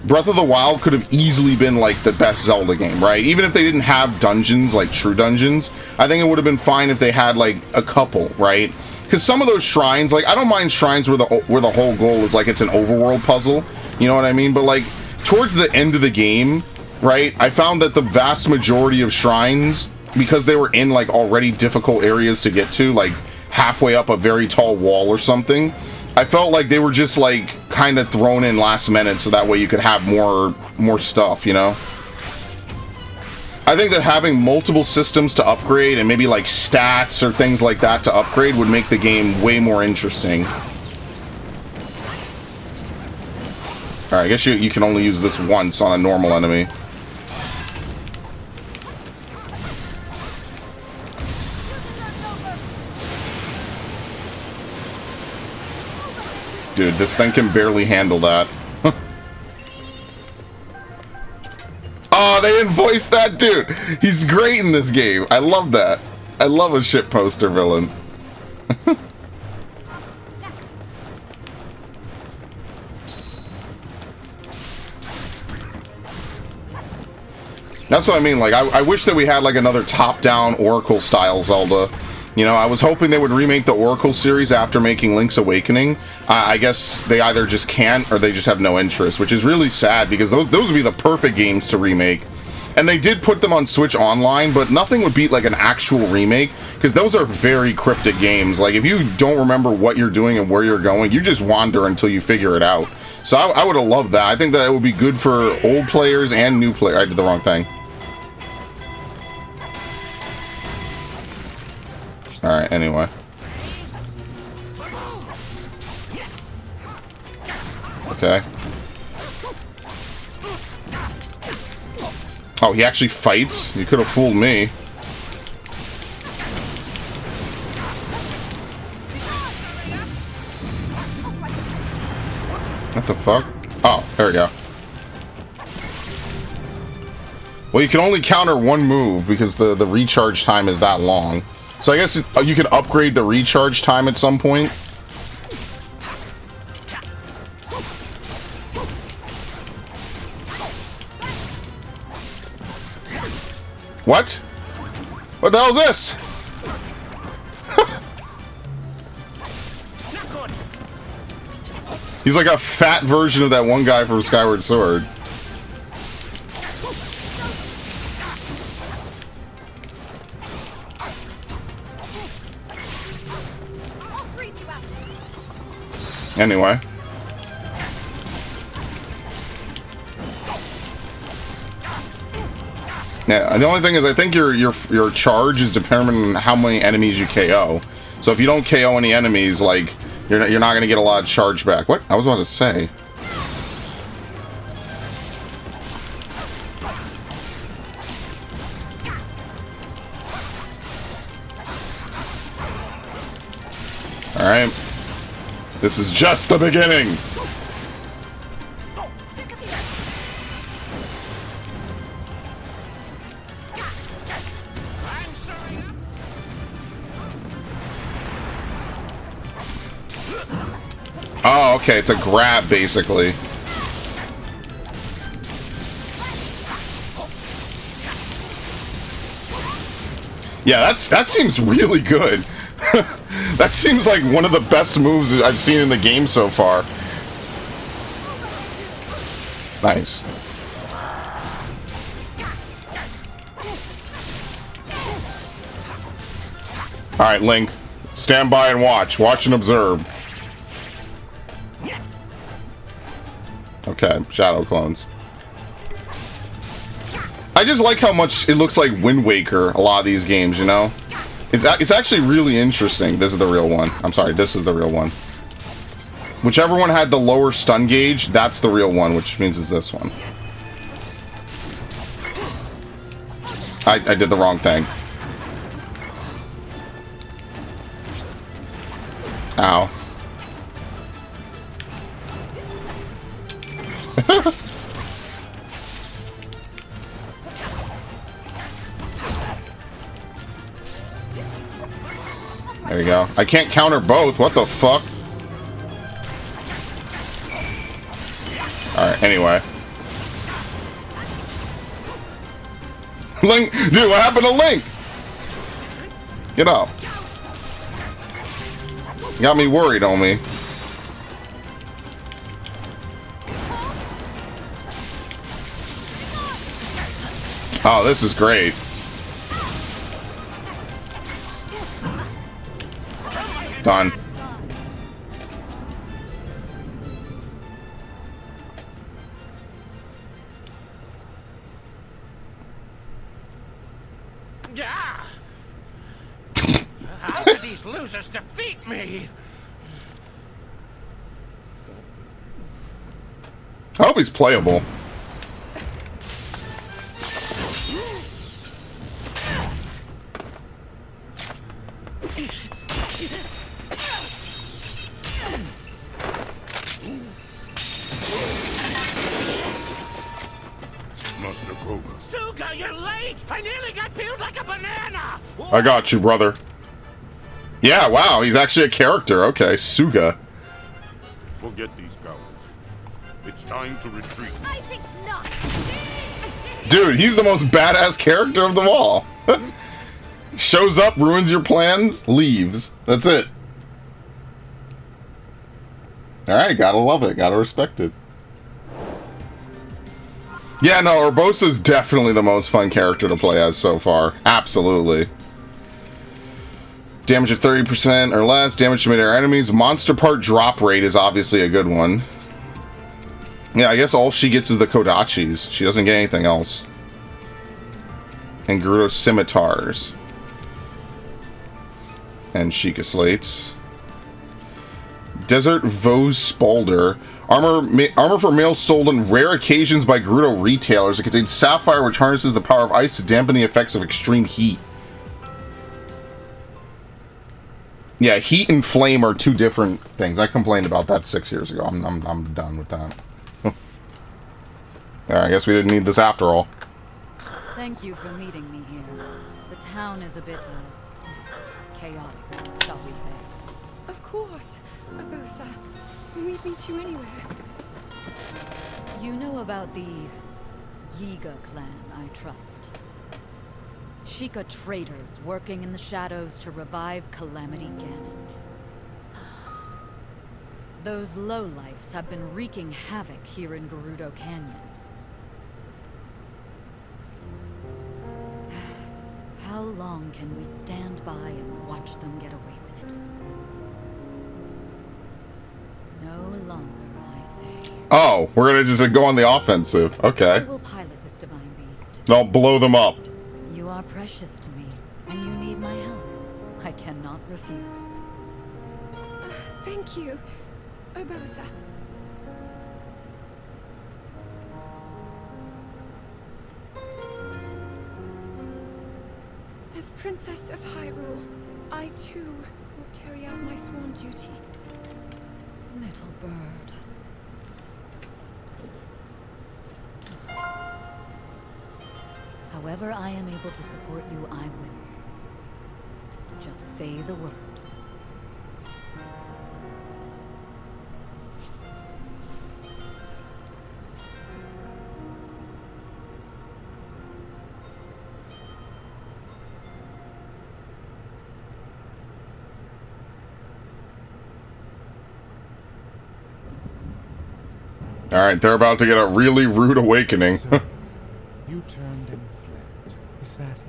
Breath of the Wild could have easily been like the best Zelda game, right? Even if they didn't have dungeons, like true dungeons, I think it would have been fine if they had like a couple, right? Because some of those shrines, like, I don't mind shrines where the whole goal is like it's an overworld puzzle, you know what I mean? But like towards the end of the game, right, I found that the vast majority of shrines, because they were in like already difficult areas to get to, like halfway up a very tall wall or something, I felt like they were just like kind of thrown in last minute so that way you could have more stuff, you know? I think that having multiple systems to upgrade and maybe like stats or things like that to upgrade would make the game way more interesting. Alright, I guess you can only use this once on a normal enemy. Dude, this thing can barely handle that. Oh, they didn't voice that dude. He's great in this game. I love that. I love a shit poster villain. That's what I mean. Like, I wish that we had like another top-down Oracle style Zelda. You know, I was hoping they would remake the Oracle series after making Link's Awakening. I guess they either just can't or they just have no interest, which is really sad because those would be the perfect games to remake. And they did put them on Switch Online, but nothing would beat like an actual remake because those are very cryptic games. Like, if you don't remember what you're doing and where you're going, you just wander until you figure it out. So I would have loved that. I think that it would be good for old players and new players. I did the wrong thing. Alright, anyway. Okay. Oh, he actually fights? You could have fooled me. What the fuck? Oh, there we go. Well, you can only counter one move because the recharge time is that long. So I guess you could upgrade the recharge time at some point. What? What the hell is this? He's like a fat version of that one guy from Skyward Sword. Anyway. Yeah, the only thing is I think your charge is dependent on how many enemies you KO. So if you don't KO any enemies, like, you're not going to get a lot of charge back. What? I was about to say. Alright. This is just the beginning! Oh, okay, it's a grab, basically. Yeah, that seems really good. That seems like one of the best moves I've seen in the game so far. Nice. Alright, Link. Stand by and watch. Watch and observe. Okay, shadow clones. I just like how much it looks like Wind Waker, a lot of these games, you know? It's actually really interesting. This is the real one. I'm sorry, this is the real one. Whichever one had the lower stun gauge, that's the real one, which means it's this one. I did the wrong thing. Ow. There you go. I can't counter both. What the fuck? Alright, anyway. Link! Dude, what happened to Link? Get up. You got me worried, homie. Oh, this is great. Done. Yeah. How did these losers defeat me? I hope he's playable. Suga, you're late! I nearly got peeled like a banana! I got you, brother. Yeah, wow, he's actually a character. Okay, Suga. Forget these cowards. It's time to retreat. I think not. Dude, he's the most badass character of them all. Shows up, ruins your plans, leaves. That's it. Alright, gotta love it, gotta respect it. Yeah, no, Urbosa's definitely the most fun character to play as so far. Absolutely. Damage at 30% or less, damage to mid-air enemies. Monster part drop rate is obviously a good one. Yeah, I guess all she gets is the Kodachis. She doesn't get anything else. And Gerudo scimitars. And Sheikah slates. Desert Vose Spalder. Armor for males sold on rare occasions by Gerudo retailers. It contains sapphire, which harnesses the power of ice to dampen the effects of extreme heat. Yeah, heat and flame are two different things. I complained about that 6 years ago. I'm done with that. Alright, I guess we didn't need this after all. Thank you for meeting me here. The town is a bit, chaotic, shall we say. Of course, Urbosa. We'd meet you anywhere. You know about the Yiga clan, I trust. Sheikah traitors working in the shadows to revive Calamity Ganon. Those lowlifes have been wreaking havoc here in Gerudo Canyon. How long can we stand by and watch them get away with it? No longer, I say. Oh, we're gonna just go on the offensive. Okay. I will pilot this divine beast. I'll blow them up. You are precious to me, and you need my help. I cannot refuse. Thank you, Urbosa. As Princess of Hyrule, I too will carry out my sworn duty. Little bird. However I am able to support you, I will. Just say the word. Alright, they're about to get a really rude awakening. So, you turned and fled. Is that it?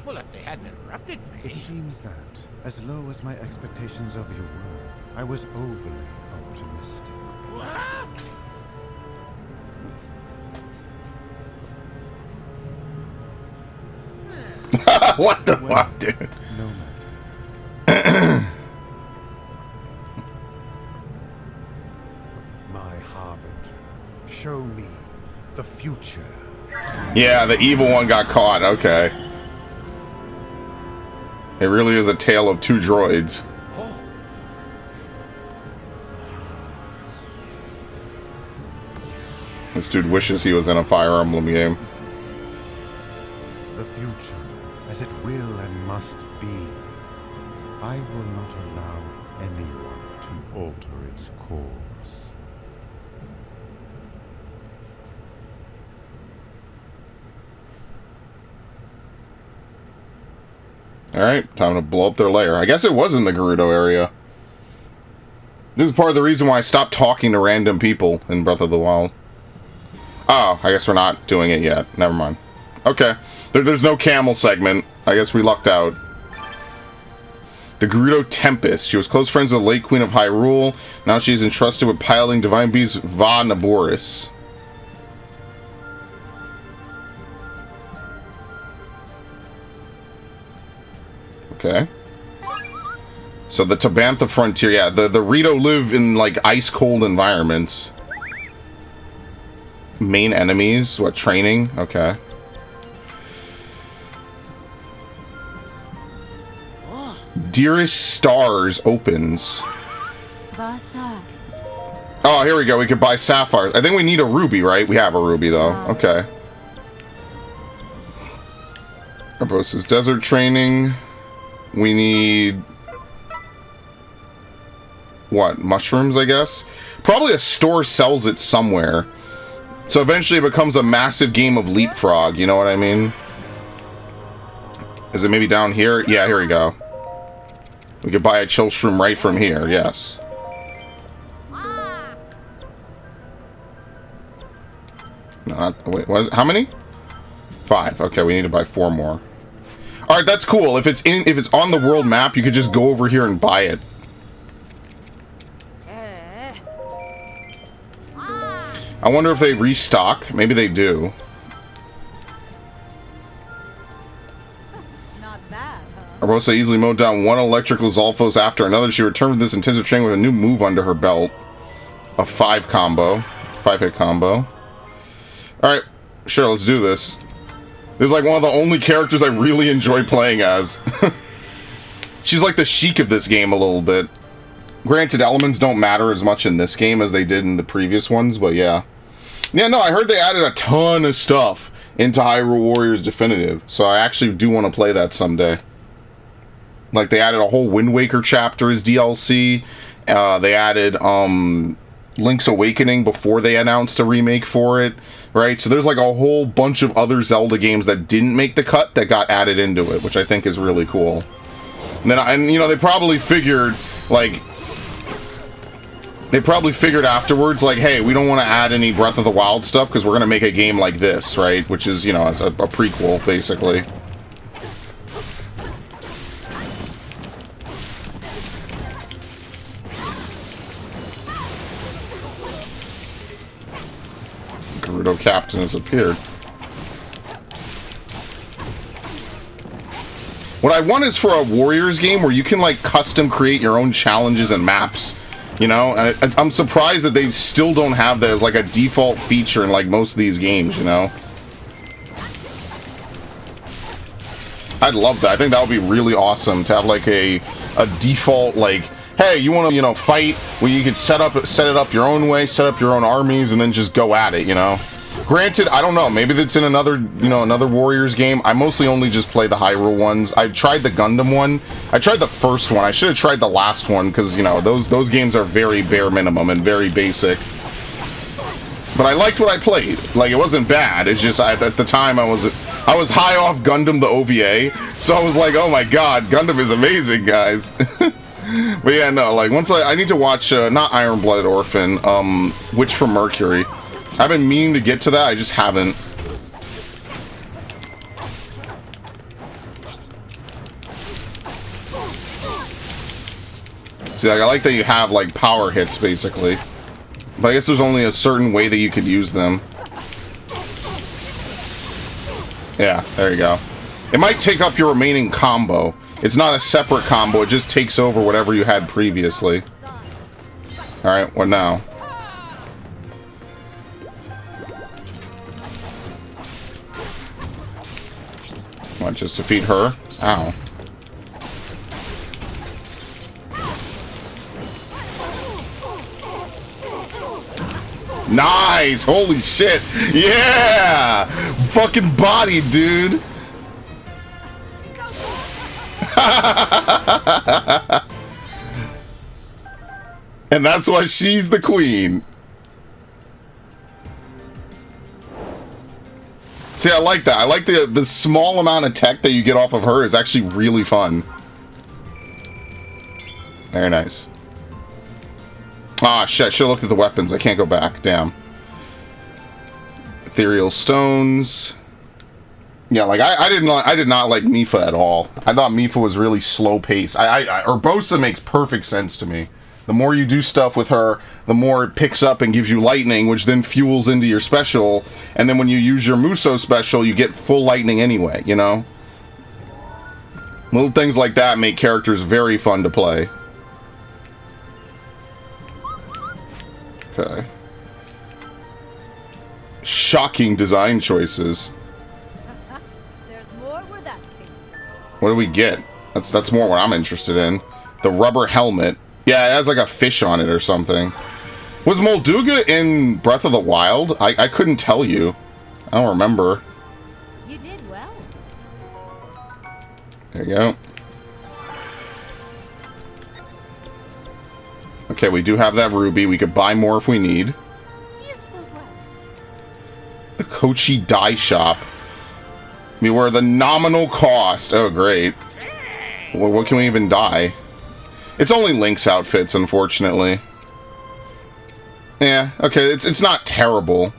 Well, if they hadn't interrupted me... It seems that, as low as my expectations of you were, I was overly optimistic. What? What the fuck, dude? No matter. My harbinger, show me the future. Yeah, the evil one got caught. Okay. It really is a tale of two droids. Oh. This dude wishes he was in a Fire Emblem game. The future, as it will and must be. I will not allow anyone to alter its course. Alright, time to blow up their lair. I guess it was in the Gerudo area. This is part of the reason why I stopped talking to random people in Breath of the Wild. Oh, I guess we're not doing it yet. Never mind. Okay. There's no camel segment. I guess we lucked out. The Gerudo Tempest. She was close friends with the late Queen of Hyrule. Now she's entrusted with piloting Divine Beast Va Naboris. Okay. So the Tabantha Frontier, yeah, the Rito live in, like, ice-cold environments. Main enemies? What, training? Okay. Dearest Stars opens. Oh, here we go. We could buy sapphires. I think we need a ruby, right? We have a ruby, though. Okay. Urbosa's desert training. We need... what? Mushrooms, I guess? Probably a store sells it somewhere. So eventually it becomes a massive game of leapfrog, you know what I mean? Is it maybe down here? Yeah, here we go. We could buy a chill shroom right from here, yes. No, wait, what is it? How many? 5. Okay, we need to buy 4 more. Alright, that's cool. If it's on the world map, you could just go over here and buy it. I wonder if they restock. Maybe they do. Not bad, huh? Urbosa easily mowed down one electrical Zolfos after another. She returned from this intensive training with a new move under her belt. A 5 combo. 5-hit combo. Alright, sure, let's do this. This is like one of the only characters I really enjoy playing as. She's like the Sheik of this game a little bit. Granted, elements don't matter as much in this game as they did in the previous ones, but yeah. Yeah, no, I heard they added a ton of stuff into Hyrule Warriors Definitive, so I actually do want to play that someday. Like, they added a whole Wind Waker chapter as DLC. They added, Link's Awakening before they announced a remake for it, right? So there's like a whole bunch of other Zelda games that didn't make the cut that got added into it, which I think is really cool. And you know, they probably figured, like... They probably figured afterwards, like, hey, we don't want to add any Breath of the Wild stuff because we're going to make a game like this, right? Which is, you know, a prequel, basically. Gerudo captain has appeared. What I want is for a Warriors game where you can, like, custom create your own challenges and maps. You know? And I'm surprised that they still don't have that as, like, a default feature in, like, most of these games, you know? I'd love that. I think that would be really awesome to have, like, a default, like, hey, you want to, you know, fight where you could set it up your own way, set up your own armies, and then just go at it, you know? Granted, I don't know, maybe that's in another, you know, another Warriors game. I mostly only just play the Hyrule ones. I tried the Gundam one. I tried the first one. I should have tried the last one, because, you know, those games are very bare minimum and very basic. But I liked what I played. Like, it wasn't bad. It's just, at the time, I was high off Gundam the OVA, so I was like, oh my god, Gundam is amazing, guys. But yeah, no, like, once I need to watch, not Iron-Blooded Orphan, Witch from Mercury. I've been meaning to get to that, I just haven't. See, like, I like that you have, like, power hits, basically. But I guess there's only a certain way that you could use them. Yeah, there you go. It might take up your remaining combo. It's not a separate combo, it just takes over whatever you had previously. Alright, what now? What, just defeat her? Ow. Nice! Holy shit! Yeah! Fucking body, dude! And that's why she's the queen. See, I like that. I like the small amount of tech that you get off of her is actually really fun. Very nice. Ah, shit. I should have looked at the weapons. I can't go back. Damn. Ethereal stones. Yeah, like, I did not like Mipha at all. I thought Mipha was really slow-paced. Urbosa makes perfect sense to me. The more you do stuff with her, the more it picks up and gives you lightning, which then fuels into your special, and then when you use your Muso special, you get full lightning anyway, you know? Little things like that make characters very fun to play. Okay. Shocking design choices. There's more where that came from. What do we get? That's more what I'm interested in. The rubber helmet. Yeah, it has like a fish on it or something. Was Molduga in Breath of the Wild? I couldn't tell you. I don't remember. You did well. There you go. Okay, we do have that ruby. We could buy more if we need. Beautiful work. The Kochi Dye Shop. We were the nominal cost. Oh, great. Well, what can we even dye? It's only Link's outfits, unfortunately. Yeah, okay, it's not terrible.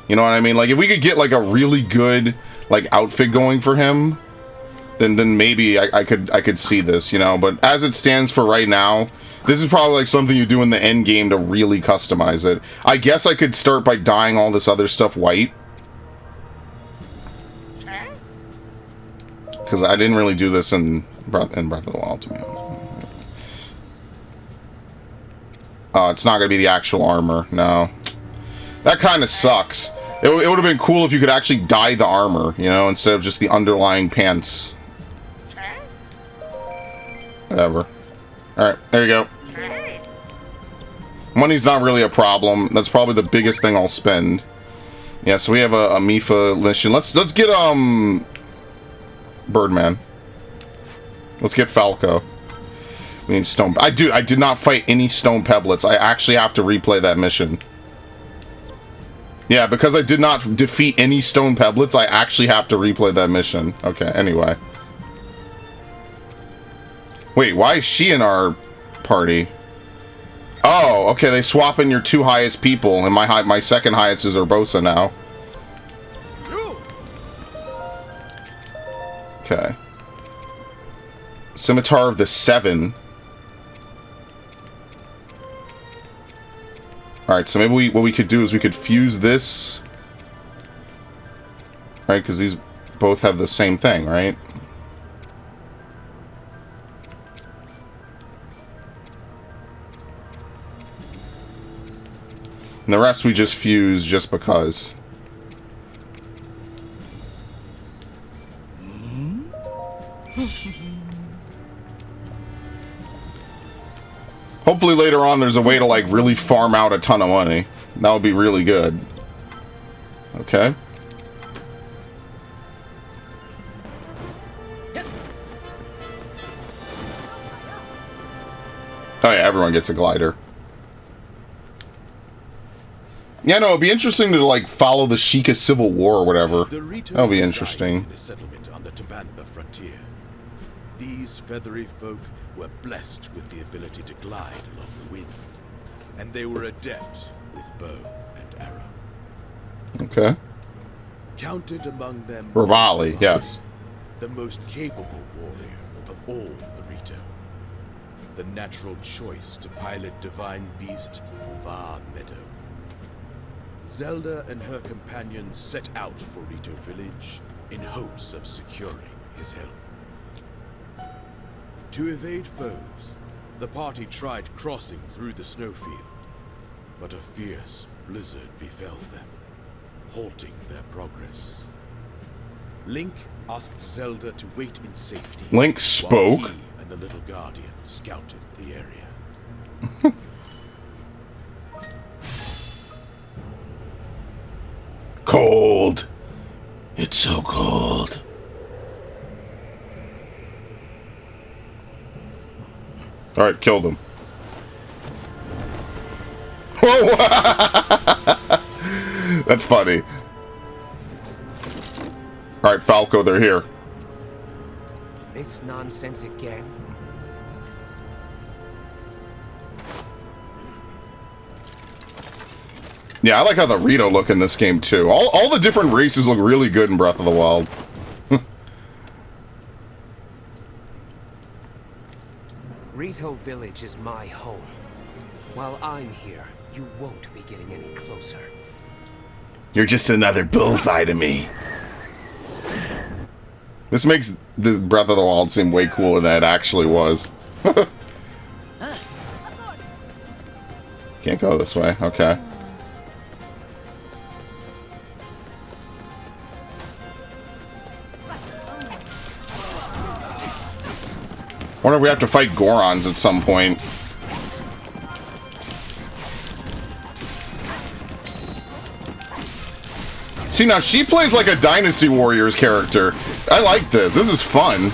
You know what I mean? Like, if we could get, like, a really good, like, outfit going for him, then maybe I could see this, you know? But as it stands for right now, this is probably, like, something you do in the end game to really customize it. I guess I could start by dyeing all this other stuff white. Because I didn't really do this in Breath of the Wild, to be honest. It's not going to be the actual armor, no. That kind of sucks. It would have been cool if you could actually dye the armor, you know, instead of just the underlying pants. Whatever. Alright, there you go. Money's not really a problem. That's probably the biggest thing I'll spend. Yeah, so we have a Mipha mission. Let's get, Birdman. Let's get Falco. We need stone. I did not fight any stone peblets. I actually have to replay that mission. Yeah, because I did not defeat any stone peblets, I actually have to replay that mission. Okay, anyway. Wait, why is she in our party? Oh, okay, they swap in your two highest people, and my second highest is Urbosa now. Okay. Scimitar of the Seven. Alright, so maybe what we could do is we could fuse this Right, because these both have the same thing, right? And the rest we just fuse just because. Hopefully later on there's a way to like really farm out a ton of money. That would be really good. Okay. Oh yeah, everyone gets a glider. Yeah, no, it'd be interesting to like follow the Sheikah Civil War or whatever. That'll be interesting. In a settlement on the Tabantha frontier. These feathery folk were blessed with the ability to glide along the wind, and they were adept with bow and arrow. Okay. Counted among them Rivali, yes. the most capable warrior of all the Rito. The natural choice to pilot divine beast Va Meadow. Zelda and her companions set out for Rito Village in hopes of securing his help. To evade foes, the party tried crossing through the snowfield, but a fierce blizzard befell them, halting their progress. Link asked Zelda to wait in safety. Link spoke. While he and the little guardian scouted the area. Cold. It's so cold. Alright, kill them. Whoa! That's funny. Alright, Falco, they're here. This nonsense again? Yeah, I like how the Rito look in this game, too. All the different races look really good in Breath of the Wild. Rito Village is my home. While I'm here, you won't be getting any closer. You're just another bullseye to me. This makes this Breath of the Wild seem way cooler than it actually was. Can't go this way. Okay. Wonder if we have to fight Gorons at some point. See, now she plays like a Dynasty Warriors character. I like this. This is fun.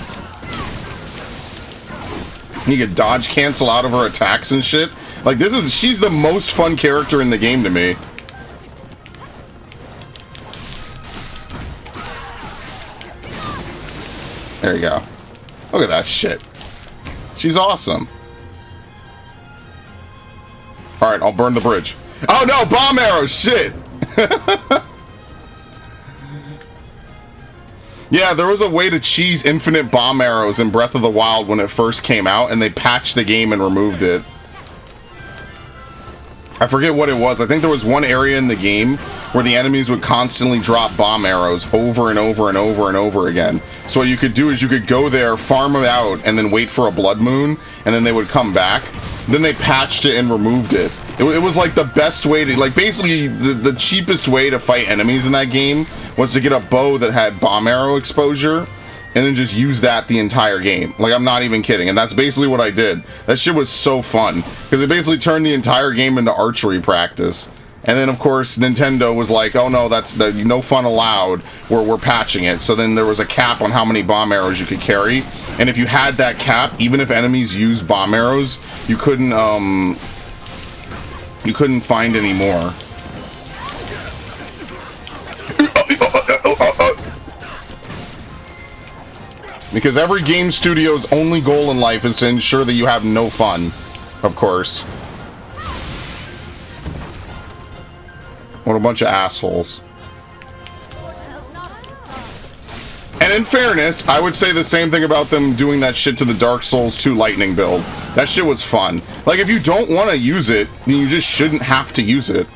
You can dodge cancel out of her attacks and shit. Like, she's the most fun character in the game to me. There you go. Look at that shit. She's awesome. Alright, I'll burn the bridge. Oh no, bomb arrows! Shit! Yeah, there was a way to cheese infinite bomb arrows in Breath of the Wild when it first came out, and they patched the game and removed it. I forget what it was. I think there was one area in the game where the enemies would constantly drop bomb arrows over and over and over and over again. So what you could do is you could go there, farm them out, and then wait for a blood moon, and then they would come back. Then they patched it and removed it. It was like the best way to, like, basically the cheapest way to fight enemies in that game was to get a bow that had bomb arrow exposure, and then just use that the entire game. Like, I'm not even kidding, and that's basically what I did. That shit was so fun, because it basically turned the entire game into archery practice. And then, of course, Nintendo was like, oh no, that's no fun allowed, we're patching it. So then there was a cap on how many bomb arrows you could carry, and if you had that cap, even if enemies used bomb arrows, you couldn't find any more. Because every game studio's only goal in life is to ensure that you have no fun, of course. What a bunch of assholes. And in fairness, I would say the same thing about them doing that shit to the Dark Souls 2 Lightning build. That shit was fun. Like, if you don't want to use it, then you just shouldn't have to use it.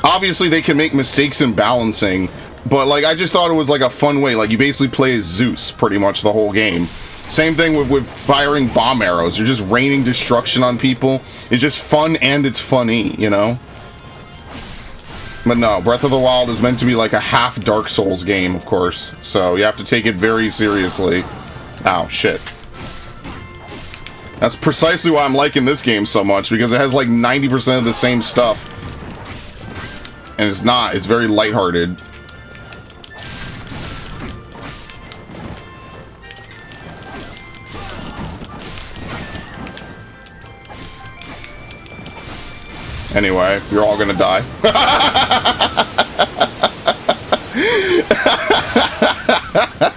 Obviously, they can make mistakes in balancing, But, like, I just thought it was, like, a fun way. Like, you basically play as Zeus pretty much the whole game. Same thing with firing bomb arrows. You're just raining destruction on people. It's just fun and it's funny, you know? But no, Breath of the Wild is meant to be like a half Dark Souls game, of course. So you have to take it very seriously. Ow, shit. That's precisely why I'm liking this game so much, because it has like 90% of the same stuff. And it's not. It's very lighthearted. Anyway, you're all gonna die.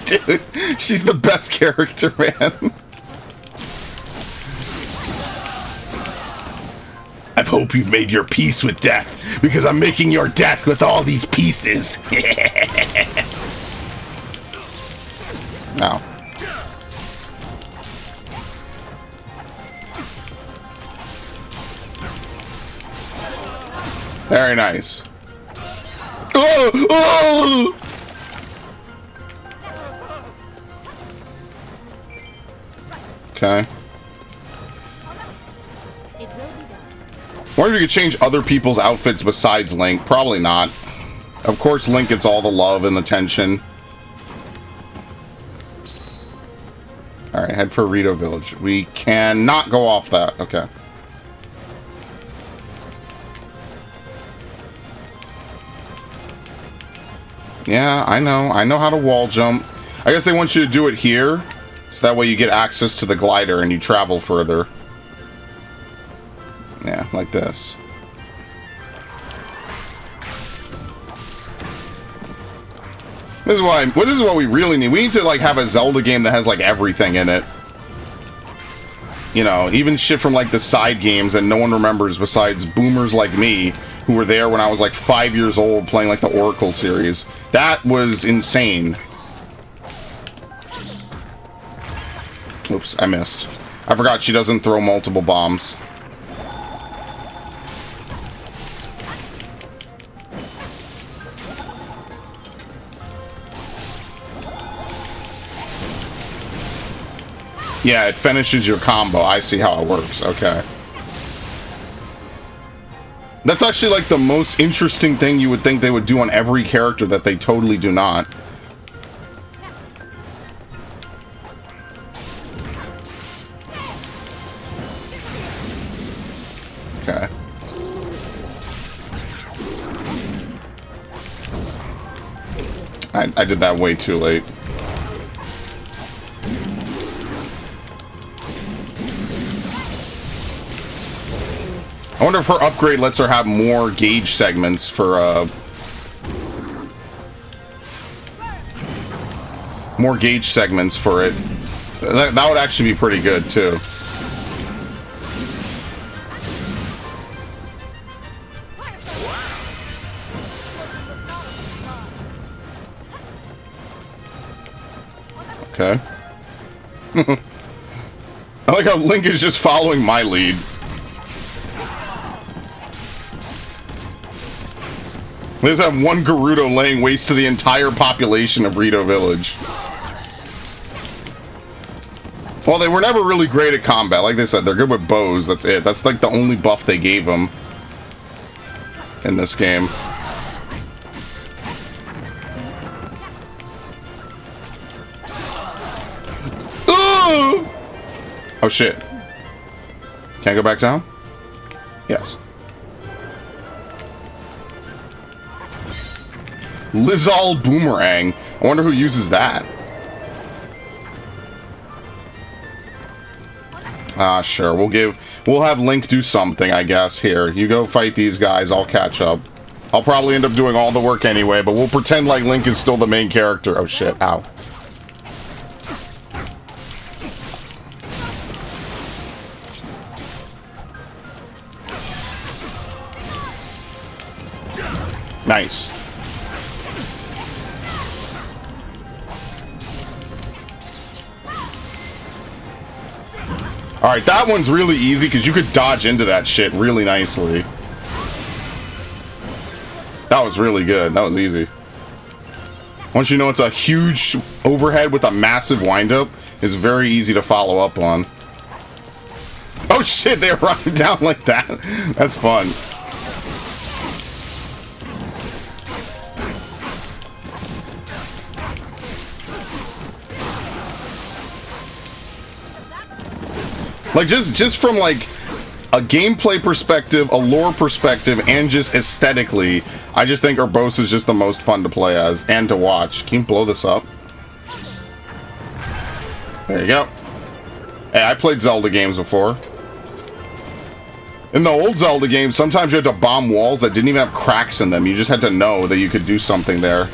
Dude, she's the best character, man. I hope you've made your peace with death, because I'm making your death with all these pieces. Now. Very nice. Oh! Oh! Okay. Wonder if you could change other people's outfits besides Link. Probably not. Of course, Link gets all the love and attention. Alright, head for Rito Village. We cannot go off that. Okay. Yeah, I know. I know how to wall jump. I guess they want you to do it here, so that way you get access to the glider and you travel further. Yeah, like this. This is what we really need. We need to like have a Zelda game that has like everything in it. You know, even shit from like the side games that no one remembers besides boomers like me who were there when I was like 5 years old playing like the Oracle series. That was insane. Oops, I missed. I forgot she doesn't throw multiple bombs. Yeah, it finishes your combo. I see how it works. Okay. That's actually like the most interesting thing you would think they would do on every character that they totally do not. Okay. I did that way too late. I wonder if her upgrade lets her have more gauge segments for, more gauge segments for it. That would actually be pretty good, too. Okay. I like how Link is just following my lead. They just have one Gerudo laying waste to the entire population of Rito Village. Well, they were never really great at combat. Like they said, they're good with bows. That's it. That's like the only buff they gave them in this game. Ooh! Oh, shit. Can I go back down? Yes. Lizal Boomerang. I wonder who uses that. Ah, sure. We'll have Link do something, I guess. Here, you go fight these guys. I'll catch up. I'll probably end up doing all the work anyway, but we'll pretend like Link is still the main character. Oh, shit. Ow. Nice. Alright, that one's really easy because you could dodge into that shit really nicely. That was really good. That was easy. Once you know it's a huge overhead with a massive windup, it's very easy to follow up on. Oh shit, they were running down like that. That's fun. Like just from like a gameplay perspective, a lore perspective, and just aesthetically, I just think Urbosa is just the most fun to play as and to watch. Can you blow this up? There you go. Hey, I played Zelda games before. In the old Zelda games, sometimes you had to bomb walls that didn't even have cracks in them. You just had to know that you could do something there.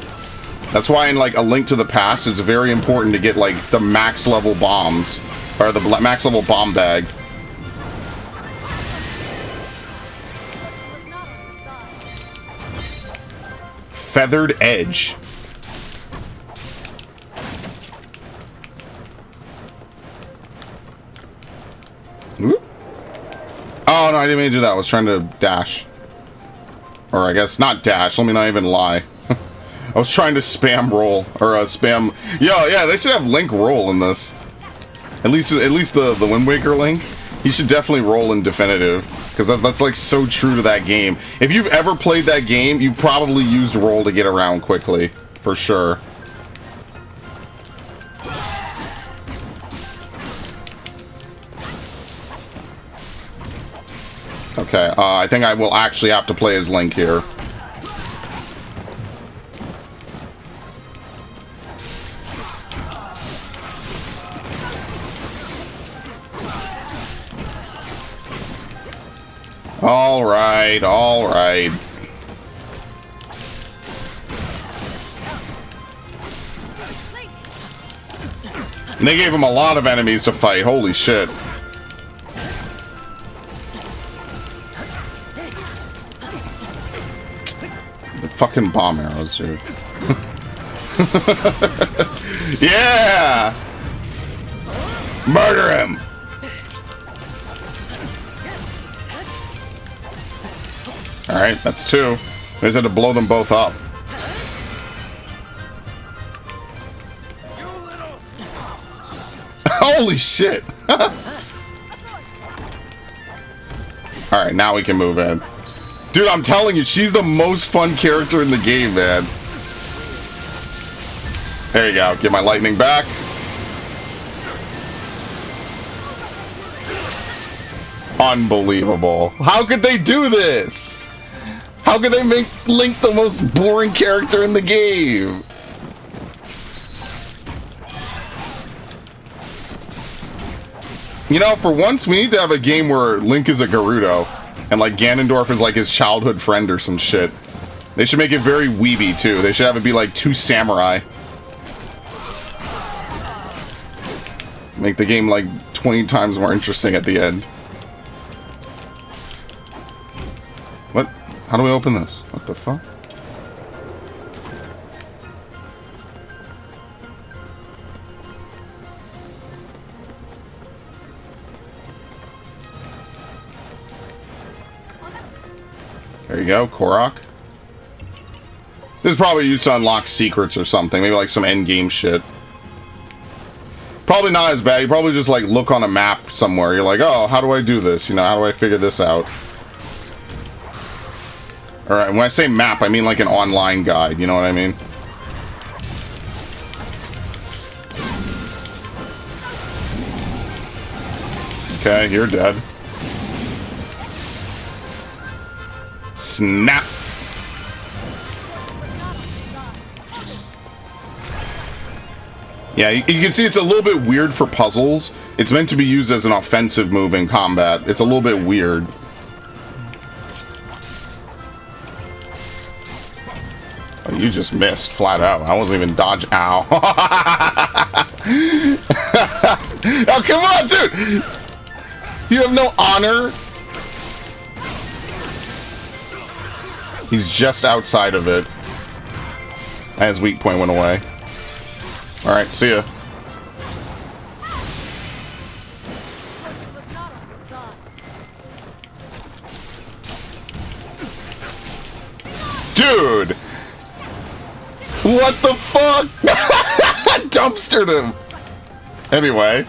That's why in like A Link to the Past, it's very important to get like the max level bombs. Or the max level bomb bag. Feathered Edge. Whoop. Oh, no, I didn't mean to do that. I was trying to dash. Or I guess not dash. Let me not even lie. I was trying to spam roll. Or spam... Yo, yeah, they should have Link roll in this. At least the Wind Waker Link. He should definitely roll in definitive. Because that's like so true to that game. If you've ever played that game, you've probably used roll to get around quickly. For sure. Okay, I think I will actually have to play as Link here. Alright, alright. And they gave him a lot of enemies to fight, holy shit. The fucking bomb arrows, dude. Yeah! Murder him! Alright, that's two. I just had to blow them both up. Holy shit! Alright, now we can move in. Dude, I'm telling you, she's the most fun character in the game, man. There you go. Get my lightning back. Unbelievable. How could they do this? How could they make Link the most boring character in the game? You know, for once, we need to have a game where Link is a Gerudo. And, like, Ganondorf is, like, his childhood friend or some shit. They should make it very weeby, too. They should have it be, like, two samurai. Make the game, like, 20 times more interesting at the end. What? How do we open this? What the fuck? There you go, Korok. This is probably used to unlock secrets or something. Maybe like some endgame shit. Probably not as bad. You probably just like look on a map somewhere. You're like, oh, how do I do this? You know, how do I figure this out? Alright, when I say map, I mean like an online guide. You know what I mean? Okay, you're dead. Snap! Yeah, you can see it's a little bit weird for puzzles. It's meant to be used as an offensive move in combat. It's a little bit weird. Oh, you just missed flat out. I wasn't even dodge. Ow. Oh, come on, dude! You have no honor? He's just outside of it. And his weak point went away. Alright, see ya. Dude! What the fuck? Dumpstered him. Anyway.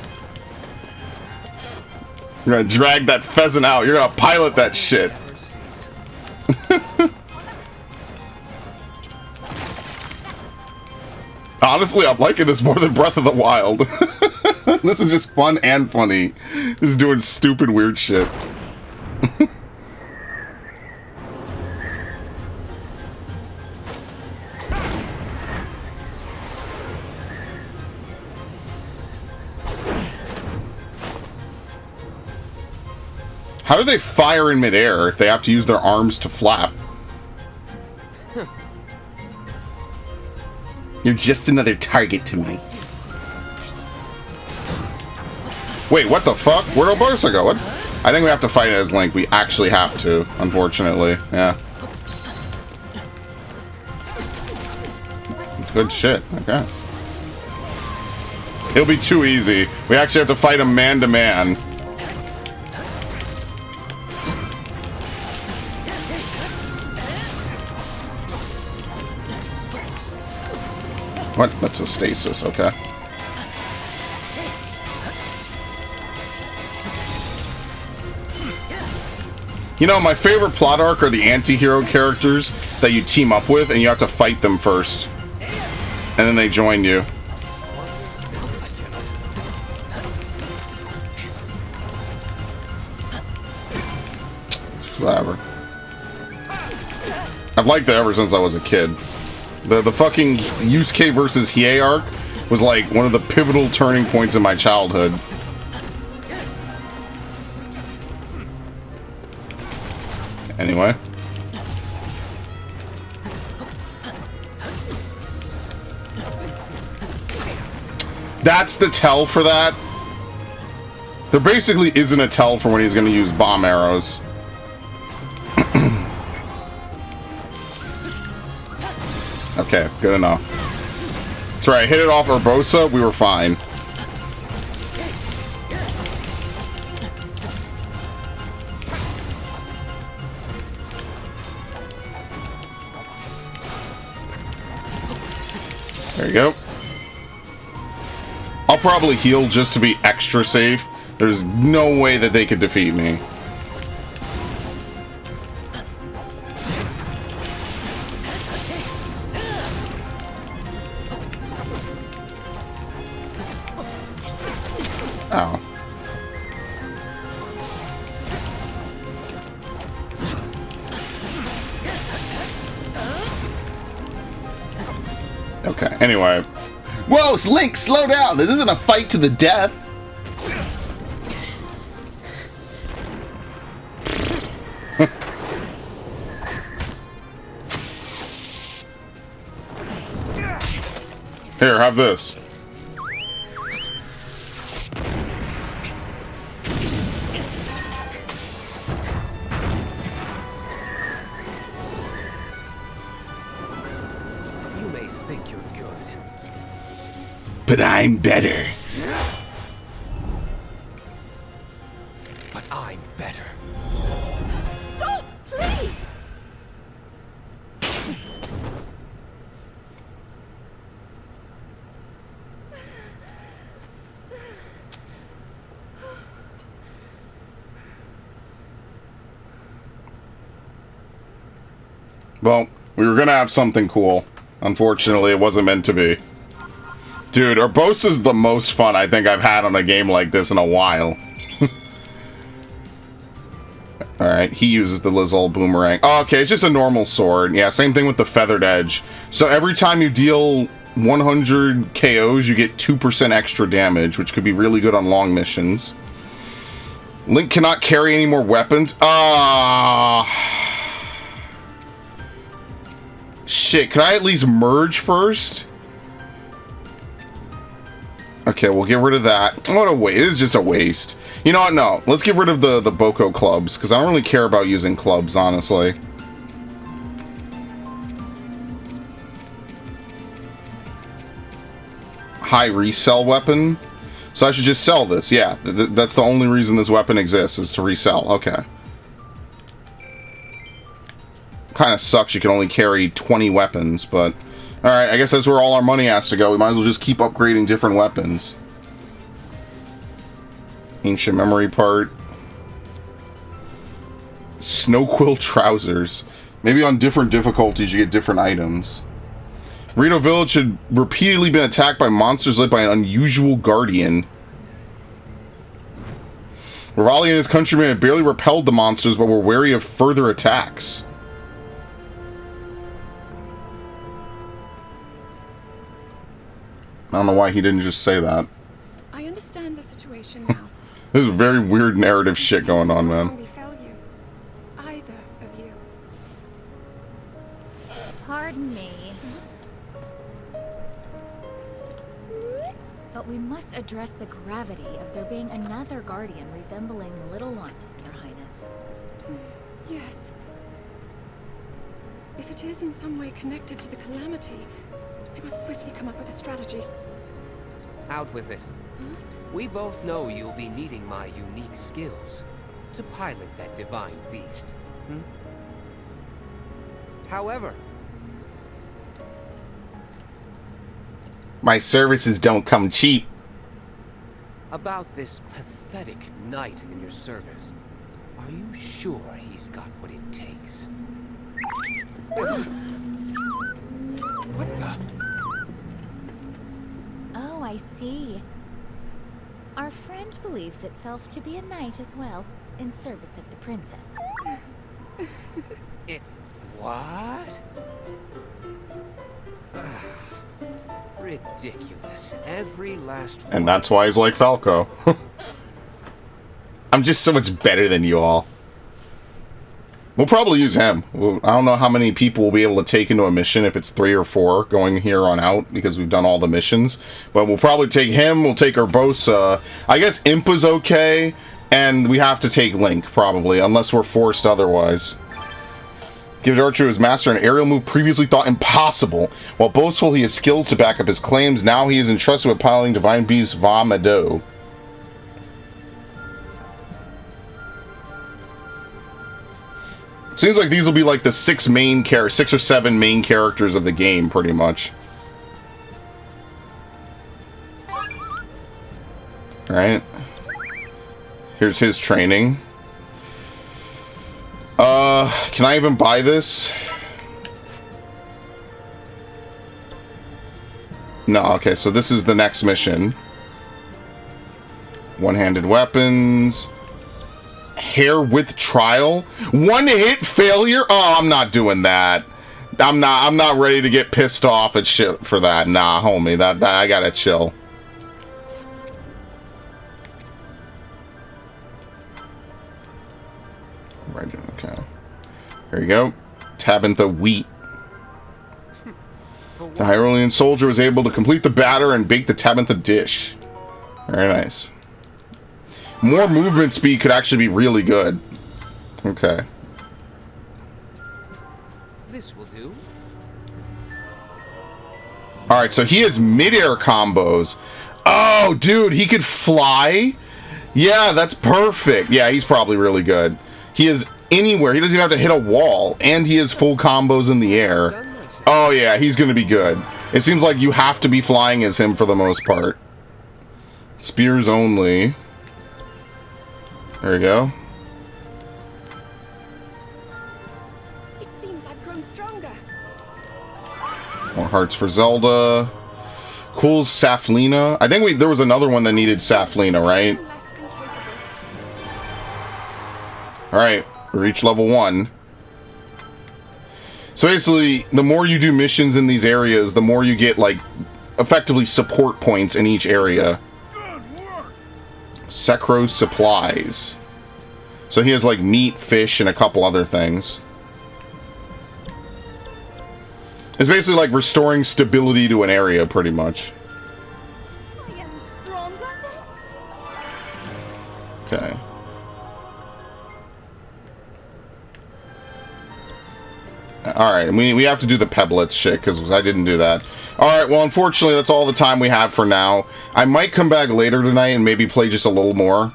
You're gonna drag that pheasant out. You're gonna pilot that shit. Honestly, I'm liking this more than Breath of the Wild. This is just fun and funny. Just doing stupid, weird shit. How do they fire in midair if they have to use their arms to flap? You're just another target to me. Wait, what the fuck? Where'd Obosa go? What? I think we have to fight as Link. We actually have to, unfortunately. Yeah. Good shit. Okay. It'll be too easy. We actually have to fight him man to man. What? That's a stasis, okay. You know, my favorite plot arc are the anti-hero characters that you team up with and you have to fight them first. And then they join you. Whatever. I've liked it ever since I was a kid. The fucking Yusuke versus Hiei arc was like one of the pivotal turning points in my childhood. Anyway. That's the tell for that. There basically isn't a tell for when he's going to use bomb arrows. Okay, good enough. That's right, hit it off Urbosa, we were fine. There you go. I'll probably heal just to be extra safe. There's no way that they could defeat me. Oh. Okay, anyway. Whoa, Link, slow down! This isn't a fight to the death! Here, have this. But I'm better. But I'm better. Stop, please! Well, we were gonna have something cool. Unfortunately, it wasn't meant to be. Dude, Urbosa's the most fun I think I've had on a game like this in a while. Alright, he uses the Lizol Boomerang. Oh, okay, it's just a normal sword. Yeah, same thing with the Feathered Edge. So every time you deal 100 KOs, you get 2% extra damage, which could be really good on long missions. Link cannot carry any more weapons. Shit, can I at least merge first? Okay, we'll get rid of that. What a waste. This is just a waste. You know what? No. Let's get rid of the Boko clubs, because I don't really care about using clubs, honestly. High resell weapon. So I should just sell this. Yeah, that's the only reason this weapon exists, is to resell. Okay. Kind of sucks you can only carry 20 weapons, but Alright, I guess that's where all our money has to go. We might as well just keep upgrading different weapons. Ancient memory part. Snow quill trousers. Maybe on different difficulties you get different items. Rito Village had repeatedly been attacked by monsters led by an unusual guardian. Rivali and his countrymen had barely repelled the monsters, but were wary of further attacks. I don't know why he didn't just say that. I understand the situation now. This is very weird narrative shit going on, man. Befell you. Either of you. Pardon me. But we must address the gravity of there being another guardian resembling the little one, Your Highness. Yes. If it is in some way connected to the Calamity, I must swiftly come up with a strategy. Out with it. We both know you'll be needing my unique skills to pilot that divine beast. However, my services don't come cheap. about this pathetic knight in your service, are you sure he's got what it takes? What the? Oh, I see. Our friend believes itself to be a knight as well, in service of the princess. It... what? Ridiculous. Every last one. And that's why he's like Falco. I'm just so much better than you all. We'll probably use him. I don't know how many people we'll be able to take into a mission, if it's 3 or 4 going here on out, because we've done all the missions. But we'll probably take him, we'll take Urbosa. I guess Impa's okay, and we have to take Link, probably, unless we're forced otherwise. Gives Archer his master an aerial move previously thought impossible. While boastful he has skills to back up his claims, now he is entrusted with piloting Divine Beast Va Mado. Seems like these will be like the 6 or 7 main characters of the game, pretty much. Alright. Here's his training. Can I even buy this? No, okay, so this is the next mission. One-handed weapons. Hair with trial. 1-hit failure? Oh, I'm not doing that. I'm not ready to get pissed off at shit for that. Nah, homie, that I gotta chill. Right, okay. Here you go. Tabitha Wheat. The Hyrulean soldier was able to complete the batter and bake the Tabitha dish. Very nice. More movement speed could actually be really good. Okay. This will do. Alright, so he has mid-air combos. Oh, dude, he could fly? Yeah, that's perfect. Yeah, he's probably really good. He is anywhere. He doesn't even have to hit a wall. And he has full combos in the air. Oh, yeah, he's going to be good. It seems like you have to be flying as him for the most part. Spears only. There you go. It seems I've grown stronger. More hearts for Zelda. Cool Saflina. I think there was another one that needed Saflina, right? Alright, we reached level 1. So basically, the more you do missions in these areas, the more you get, like, effectively support points in each area. Sekro's supplies. So he has, like, meat, fish, and a couple other things. It's basically like restoring stability to an area, pretty much. I am stronger then? Okay. Alright, we have to do the Pebblets shit, because I didn't do that. Alright, well, unfortunately, that's all the time we have for now. I might come back later tonight and maybe play just a little more.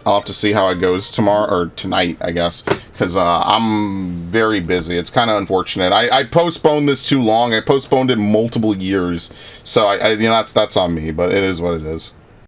I'll have to see how it goes tomorrow, or tonight, I guess, because I'm very busy. It's kind of unfortunate. I postponed this too long. I postponed it multiple years, so I you know, that's on me, but it is what it is.